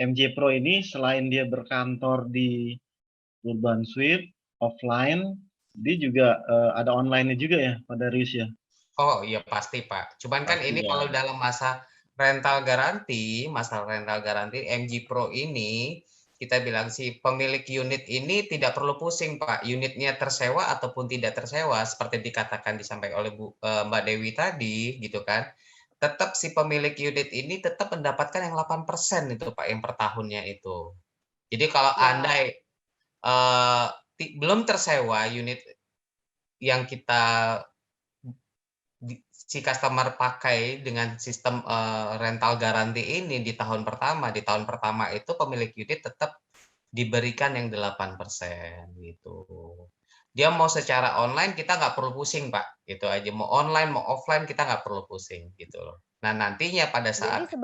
MJ Pro ini selain dia berkantor di Urban Suite offline, dia juga ada online-nya juga ya, Pak Darius ya. Oh iya pasti Pak. Cuman kan Pasti ini ya. kalau dalam masa rental garanti MG Pro ini kita bilang si pemilik unit ini tidak perlu pusing Pak. Unitnya tersewa ataupun tidak tersewa seperti dikatakan disampaikan oleh Mbak Dewi tadi gitu kan. Tetap si pemilik unit ini tetap mendapatkan yang 8% itu Pak yang per tahunnya itu. Jadi kalau andai belum tersewa unit yang kita si customer pakai dengan sistem rental garanti ini di tahun pertama itu pemilik unit tetap diberikan yang 8% gitu. Dia mau secara online kita nggak perlu pusing Pak, itu aja. Mau online mau offline kita nggak perlu pusing gitu loh. Nah nantinya pada saat Jadi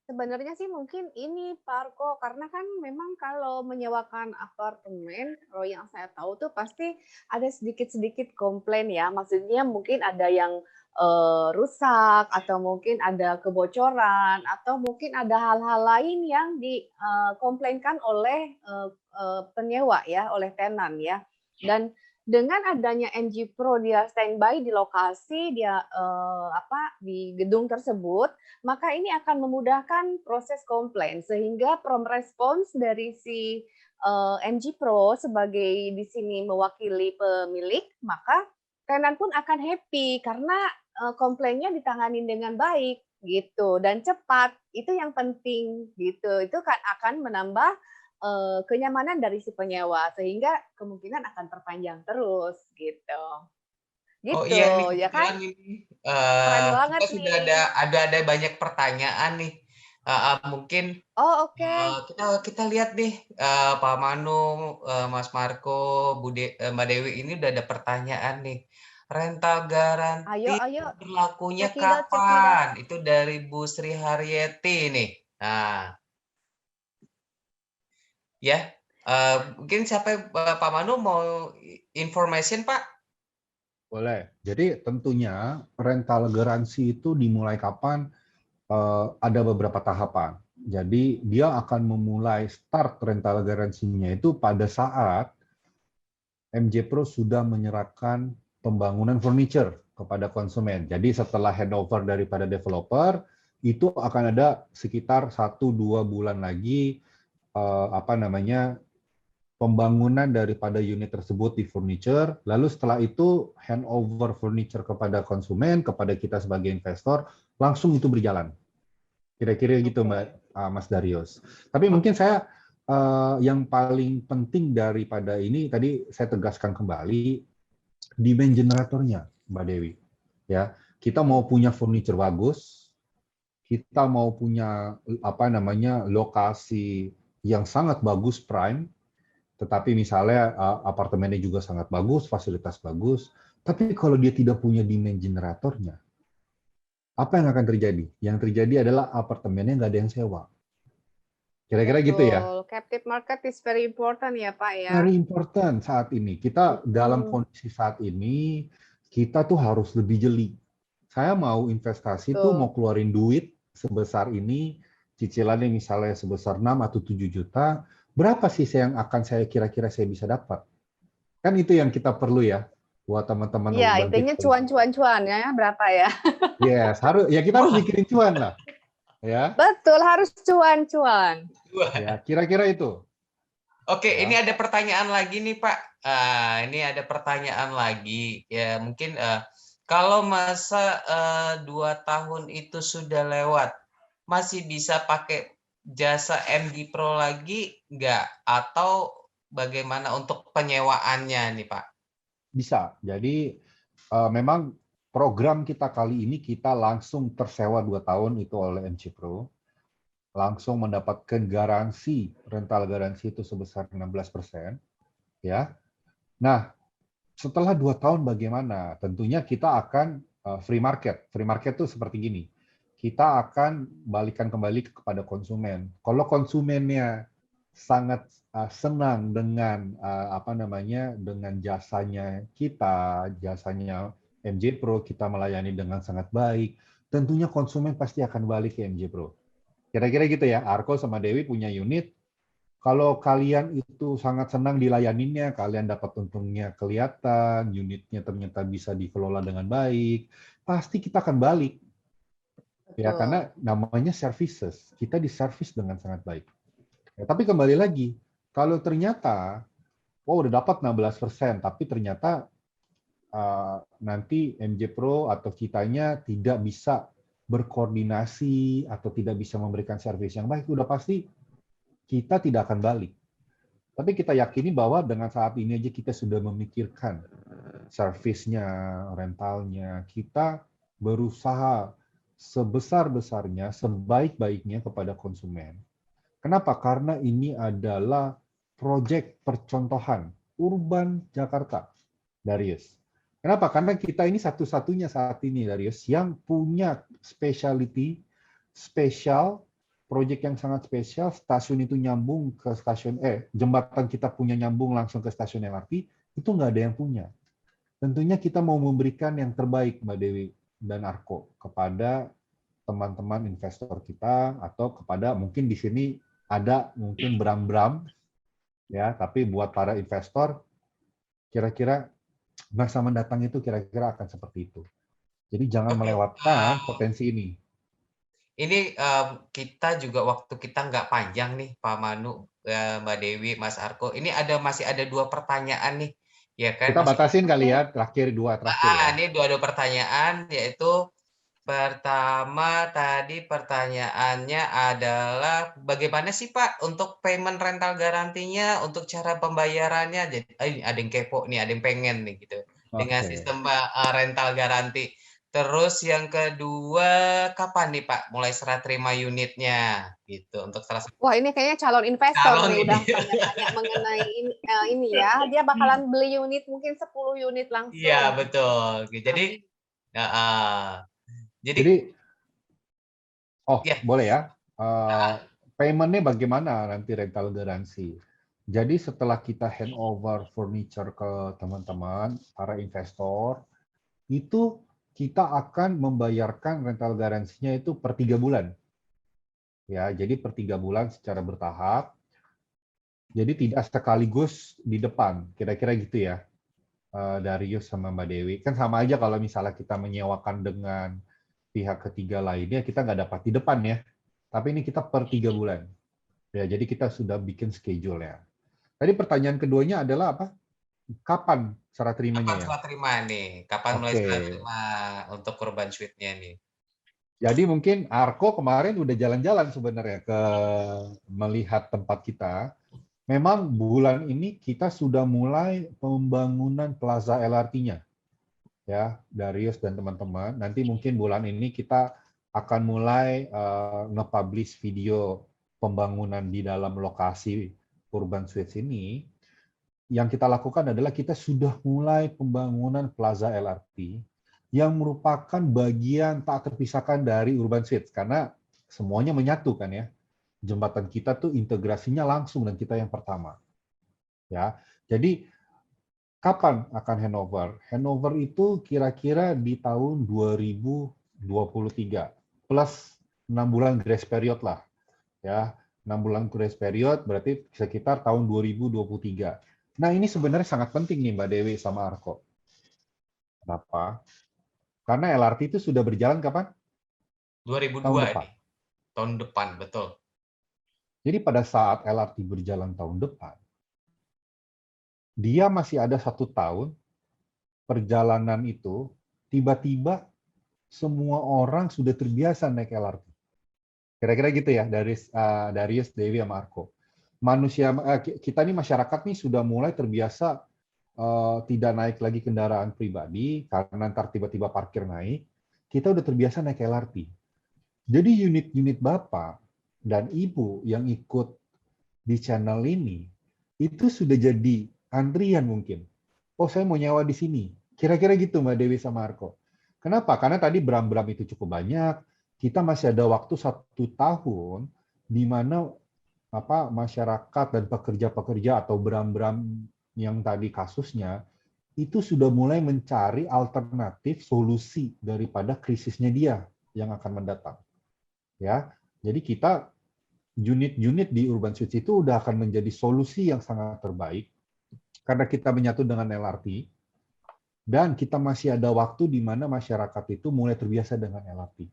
sebenarnya sih mungkin ini Pak Arko, karena kan memang kalau menyewakan apartemen, kalau yang saya tahu tuh pasti ada sedikit-sedikit komplain ya. Maksudnya mungkin ada yang rusak atau mungkin ada kebocoran atau mungkin ada hal-hal lain yang dikomplainkan oleh penyewa ya, oleh tenan ya. Dan dengan adanya MG Pro dia standby di lokasi dia di gedung tersebut, maka ini akan memudahkan proses komplain sehingga prompt response dari si MG Pro sebagai di sini mewakili pemilik, maka tenan pun akan happy karena komplainnya ditangani dengan baik gitu dan cepat. Itu yang penting gitu. Itu kan akan menambah kenyamanan dari si penyewa sehingga kemungkinan akan terpanjang terus gitu. Gitu, oh iya nih, ya kan? ini Keren banget kita sudah nih. ada banyak pertanyaan nih. Mungkin Oh, oke. kita lihat nih Pak Manu, Mas Marco, Mbak Dewi ini udah ada pertanyaan nih. Rental garanti Ayo. berlakunya Cekidot. kapan? Itu dari Bu Sri Haryeti nih. Nah, ya, mungkin siapa Pak Manu mau information Pak? Boleh. Jadi tentunya rental garansi itu dimulai kapan? Ada beberapa tahapan. Jadi dia akan memulai start rental garansinya itu pada saat MJ Pro sudah menyerahkan pembangunan furniture kepada konsumen. Jadi setelah handover daripada developer, itu akan ada sekitar 1-2 bulan lagi pembangunan daripada unit tersebut di furniture. Lalu setelah itu handover furniture kepada konsumen, kepada kita sebagai investor, langsung itu berjalan. Kira-kira gitu Mbak Mas Darius. Tapi mungkin saya yang paling penting daripada ini tadi saya tegaskan kembali demand generatornya Mbak Dewi. Ya, kita mau punya furniture bagus, kita mau punya lokasi yang sangat bagus prime, tetapi misalnya apartemennya juga sangat bagus, fasilitas bagus, tapi kalau dia tidak punya demand generatornya, apa yang akan terjadi? Yang terjadi adalah apartemennya nggak ada yang sewa. Kira-kira gitu ya. Betul. Captive market is very important ya Pak ya. Very important saat ini. Kita dalam kondisi saat ini, kita tuh harus lebih jeli. Saya mau investasi tuh mau keluarin duit sebesar ini, cicilannya misalnya sebesar 6 atau 7 juta, berapa sih yang akan saya kira-kira saya bisa dapat? Kan itu yang kita perlu ya, buat teman-teman. Iya, intinya cuan-cuan ya, berapa ya? Yes, ya kita harus mikirin cuan lah. Ya. Betul, harus cuan-cuan. Ya, kira-kira itu. Oke, ini ada pertanyaan lagi nih Pak. Ini ada pertanyaan lagi. Ya mungkin kalau masa 2 tahun itu sudah lewat, masih bisa pakai jasa MD Pro lagi nggak? Atau bagaimana untuk penyewaannya nih Pak? Bisa. Jadi memang program kita kali ini kita langsung tersewa 2 tahun itu oleh MC Pro. Langsung mendapatkan garansi, rental garansi itu sebesar 16%. Ya. Nah, setelah 2 tahun bagaimana? Tentunya kita akan free market. Free market itu seperti gini. Kita akan balikan kembali kepada konsumen. Kalau konsumennya sangat senang dengan dengan jasanya kita, jasanya MJ Pro, kita melayani dengan sangat baik, tentunya konsumen pasti akan balik ke MJ Pro. Kira-kira gitu ya. Arko sama Dewi punya unit. Kalau kalian itu sangat senang dilayaninnya, kalian dapat untungnya kelihatan, unitnya ternyata bisa dikelola dengan baik, pasti kita akan balik. Ya, karena namanya services, kita diservis dengan sangat baik. Ya, tapi kembali lagi, kalau ternyata, udah dapat 16%, tapi ternyata nanti MJ Pro atau kitanya tidak bisa berkoordinasi atau tidak bisa memberikan servis yang baik, udah pasti kita tidak akan balik. Tapi kita yakini bahwa dengan saat ini aja kita sudah memikirkan servisnya, rentalnya, kita berusaha sebesar-besarnya, sebaik-baiknya kepada konsumen. Kenapa? Karena ini adalah proyek percontohan urban Jakarta, Darius. Kenapa? Karena kita ini satu-satunya saat ini, Darius, yang punya specialty, spesial, proyek yang sangat spesial, stasiun itu nyambung ke stasiun, jembatan kita punya nyambung langsung ke stasiun LRT, itu nggak ada yang punya. Tentunya kita mau memberikan yang terbaik, Mbak Dewi dan Arko, kepada teman-teman investor kita, atau kepada mungkin di sini ada mungkin Bram-Bram, ya, tapi buat para investor, kira-kira masa mendatang itu kira-kira akan seperti itu. Jadi jangan melewatkan potensi ini. Ini kita juga waktu kita nggak panjang nih, Pak Manu, Mbak Dewi, Mas Arko. Ini masih ada 2 pertanyaan nih, ya kan? Kita batasin kali ya, dua terakhir ya. Ini 2 pertanyaan, yaitu pertama tadi pertanyaannya adalah bagaimana sih Pak untuk payment rental garantinya, untuk cara pembayarannya? Jadi ada yang kepo nih, ada yang pengen nih gitu. Dengan sistem rental garanti. Terus yang kedua, kapan nih Pak mulai serah terima unitnya gitu untuk salah satu. Wah, ini kayaknya calon investor nih udah tanya-tanya mengenai ini ya. Dia bakalan beli unit mungkin 10 unit langsung. Iya, betul. Jadi boleh ya. Payment-nya bagaimana nanti rental garansi? Jadi setelah kita handover furniture ke teman-teman, para investor, itu kita akan membayarkan rental garansinya itu per 3 bulan. Ya, jadi per 3 bulan secara bertahap. Jadi tidak sekaligus di depan, kira-kira gitu ya. Darius sama Mbak Dewi. Kan sama aja kalau misalnya kita menyewakan dengan pihak ketiga lainnya, kita nggak dapat di depan ya. Tapi ini kita per 3 bulan. Ya, jadi kita sudah bikin schedule-nya. Tadi pertanyaan keduanya adalah apa? Kapan serah terimanya? Kapan serah terima nih? Kapan mulai serah terima untuk Urban Suite-nya nih? Jadi mungkin Arko kemarin udah jalan-jalan sebenarnya ke melihat tempat kita. Memang bulan ini kita sudah mulai pembangunan Plaza LRT-nya. Ya, Darius dan teman-teman. Nanti mungkin bulan ini kita akan mulai nge-publish video pembangunan di dalam lokasi Urban Suites ini. yang kita lakukan adalah kita sudah mulai pembangunan Plaza LRT yang merupakan bagian tak terpisahkan dari Urban Suites karena semuanya menyatu kan ya. Jembatan kita tuh integrasinya langsung dan kita yang pertama. Ya. Jadi kapan akan handover? Handover itu kira-kira di tahun 2023 plus 6 bulan grace period lah. Ya, 6 bulan grace period berarti sekitar tahun 2023. Nah, ini sebenarnya sangat penting nih Mbak Dewi sama Arko. Kenapa? Karena LRT itu sudah berjalan kapan? 2002 Tahun depan. nih. Tahun depan, betul. Jadi pada saat LRT berjalan tahun depan, dia masih ada 1 tahun perjalanan itu, tiba-tiba semua orang sudah terbiasa naik LRT. Kira-kira gitu ya, Darius, Dewi, sama Arko. Manusia kita nih masyarakat nih sudah mulai terbiasa tidak naik lagi kendaraan pribadi karena ntar tiba-tiba parkir naik. Kita udah terbiasa naik LRT. Jadi unit-unit Bapak dan Ibu yang ikut di channel ini itu sudah jadi antrian mungkin. Oh, saya mau nyewa di sini. Kira-kira gitu Mbak Dewi sama Arko. Kenapa? Karena tadi bram-bram itu cukup banyak. Kita masih ada waktu 1 tahun di mana masyarakat dan pekerja-pekerja atau bram-bram yang tadi kasusnya itu sudah mulai mencari alternatif solusi daripada krisisnya dia yang akan mendatang. Ya, jadi kita unit-unit di Urban Suites itu udah akan menjadi solusi yang sangat terbaik karena kita menyatu dengan LRT dan kita masih ada waktu di mana masyarakat itu mulai terbiasa dengan LRT.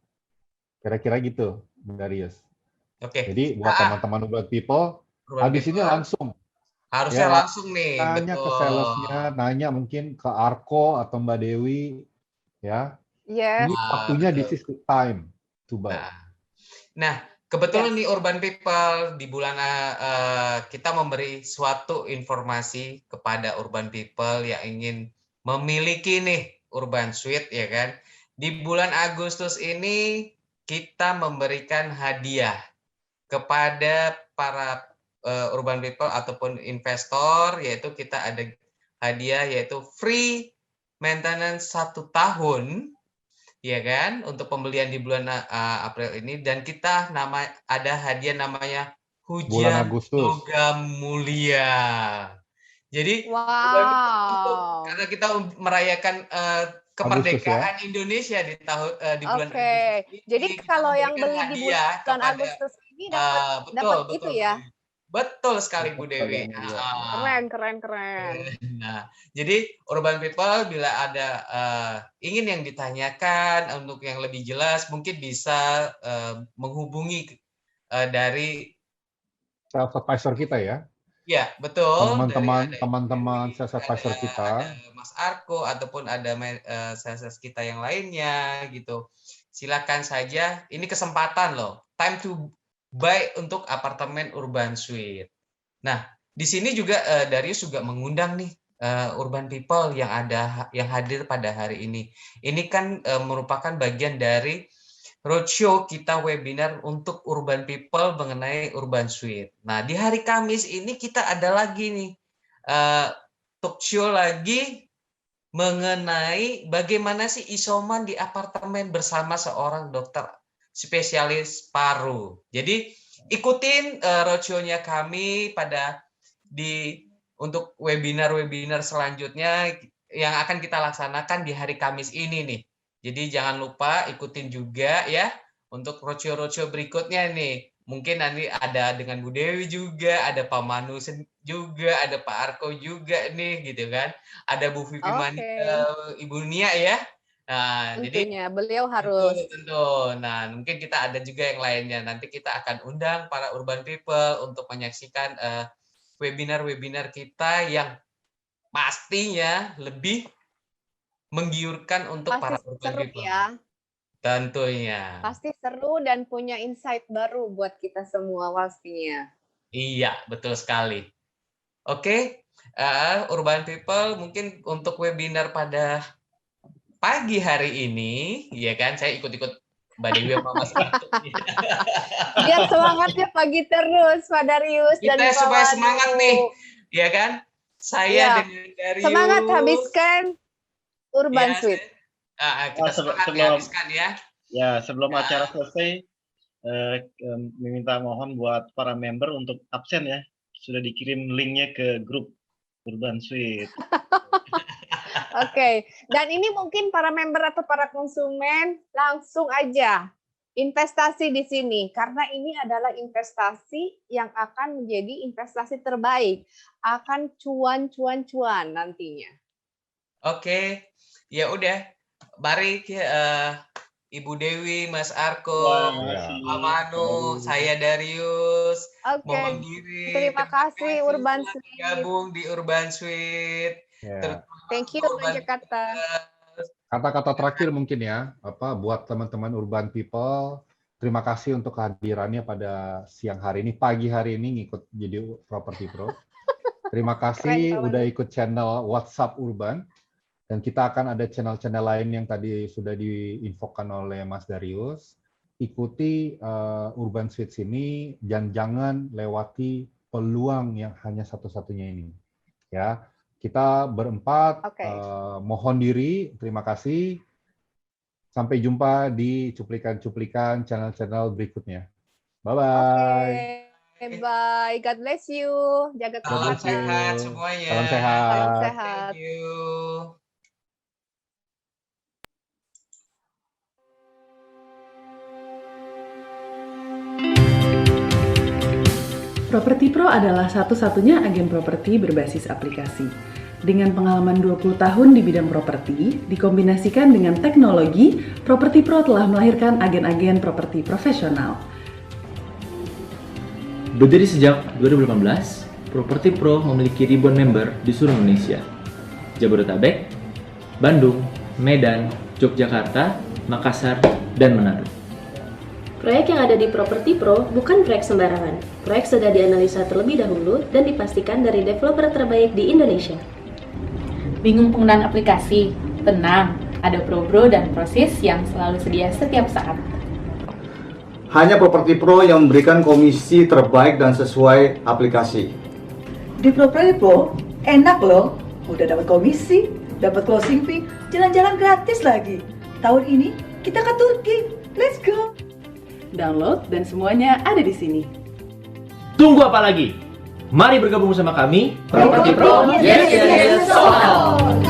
Kira-kira gitu, Darius. Oke. Jadi buat teman-teman Urban People, Urban habis ini People, langsung. harusnya Ya, langsung nih. Nanya betul. ke salesnya, nanya mungkin ke Arko atau Mbak Dewi. Ya. Yes. Ini waktunya, this is the time to buy. Nah, kebetulan nih Urban People di bulan kita memberi suatu informasi kepada Urban People yang ingin memiliki nih Urban Suite ya kan. Di bulan Agustus ini kita memberikan hadiah kepada para Urban People ataupun investor, yaitu kita ada hadiah yaitu free maintenance 1 tahun. Ya kan, untuk pembelian di bulan April ini, dan kita ada hadiah namanya Bulan Hujan Agustus. Logam Mulia. Jadi karena kita merayakan kemerdekaan Indonesia di bulan Agustus ini. Jadi kalau yang beli di bulan Agustus ini dapat itu ya. Betul sekali Bu Dewi. Keren. Nah, jadi Urban People bila ada ingin yang ditanyakan untuk yang lebih jelas mungkin bisa menghubungi dari sales advisor kita ya. Ya, betul. Teman-teman sales advisor kita. Ada Mas Arko ataupun ada sales kita yang lainnya gitu. Silakan saja. Ini kesempatan loh. Time to buy untuk apartemen Urban Suite. Nah, di sini juga Darius juga mengundang nih Urban People yang hadir pada hari ini. Ini kan merupakan bagian dari roadshow kita webinar untuk Urban People mengenai Urban Suite. Nah, di hari Kamis ini kita ada lagi nih talk show lagi mengenai bagaimana sih isoman di apartemen bersama seorang dokter spesialis paru. Jadi ikutin roadshow-nya kami untuk webinar selanjutnya yang akan kita laksanakan di hari Kamis ini nih. Jadi jangan lupa ikutin juga ya untuk roadshow berikutnya nih. Mungkin nanti ada dengan Bu Dewi juga, ada Pak Manu juga, ada Pak Arko juga nih gitu kan. Ada Bu Vivi Ibu Nia ya. Nah, tentunya beliau harus. Tentu. Nah, mungkin kita ada juga yang lainnya. Nanti kita akan undang para Urban People untuk menyaksikan webinar kita yang pastinya lebih menggiurkan untuk para Urban People. Ya. Tentunya. Pasti seru dan punya insight baru buat kita semua pastinya. Iya, betul sekali. Oke, Urban People mungkin untuk webinar pada pagi hari ini, ya kan, saya ikut-ikut Mbak Dewi sama Mas Arko. Biar semangatnya pagi terus, Pak Darius. Kita dan supaya semangat nih, ya kan? Saya Iya. dengan Darius. Semangat habiskan Urban Ya, Suite. kita semangat habiskan ya. Ya, sebelum Ya. acara selesai, meminta mohon buat para member untuk absen ya. Sudah dikirim linknya ke grup Urban Suite. Oke, dan ini mungkin para member atau para konsumen langsung aja investasi di sini karena ini adalah investasi yang akan menjadi investasi terbaik, akan cuan nantinya. Oke, ya udah. Mari Ibu Dewi, Mas Arko, Makasih. Pak Manu, saya Darius. Oke, Mohon diri. terima kasih Urban telah Suite. bergabung di Urban Suite. Ya. Thank you Urban Jakarta. Kata-kata terakhir mungkin ya, buat teman-teman Urban People, terima kasih untuk kehadirannya pada siang hari ini, pagi hari ini ngikut jadi Property Pro. Terima kasih Keren, udah ikut channel WhatsApp Urban. Dan kita akan ada channel-channel lain yang tadi sudah diinfokan oleh Mas Darius. Ikuti Urban Suite ini dan jangan lewati peluang yang hanya satu-satunya ini. Ya, kita berempat mohon diri, terima kasih. Sampai jumpa di cuplikan-cuplikan channel-channel berikutnya. Bye-bye. Oke, bye. God bless you. Jaga Salam kesehatan. sehat semuanya. Salam sehat. Salam sehat. Thank you. Property Pro adalah satu-satunya agen properti berbasis aplikasi. Dengan pengalaman 20 tahun di bidang properti, dikombinasikan dengan teknologi, Property Pro telah melahirkan agen-agen properti profesional. Berdiri sejak 2018, Property Pro memiliki ribuan member di seluruh Indonesia. Jabodetabek, Bandung, Medan, Yogyakarta, Makassar, dan Manado. Proyek yang ada di Property Pro bukan proyek sembarangan. Proyek sudah dianalisa terlebih dahulu dan dipastikan dari developer terbaik di Indonesia. Bingung penggunaan aplikasi? Tenang, ada Pro dan Prosis yang selalu sedia setiap saat. Hanya Property Pro yang memberikan komisi terbaik dan sesuai aplikasi. Di Property Pro, enak loh. Udah dapat komisi, dapat closing fee, jalan-jalan gratis lagi. Tahun ini kita ke Turki. Let's go! Download dan semuanya ada di sini. Tunggu apa lagi? Mari bergabung bersama kami, Property Pro, yes, yes, yes, so on.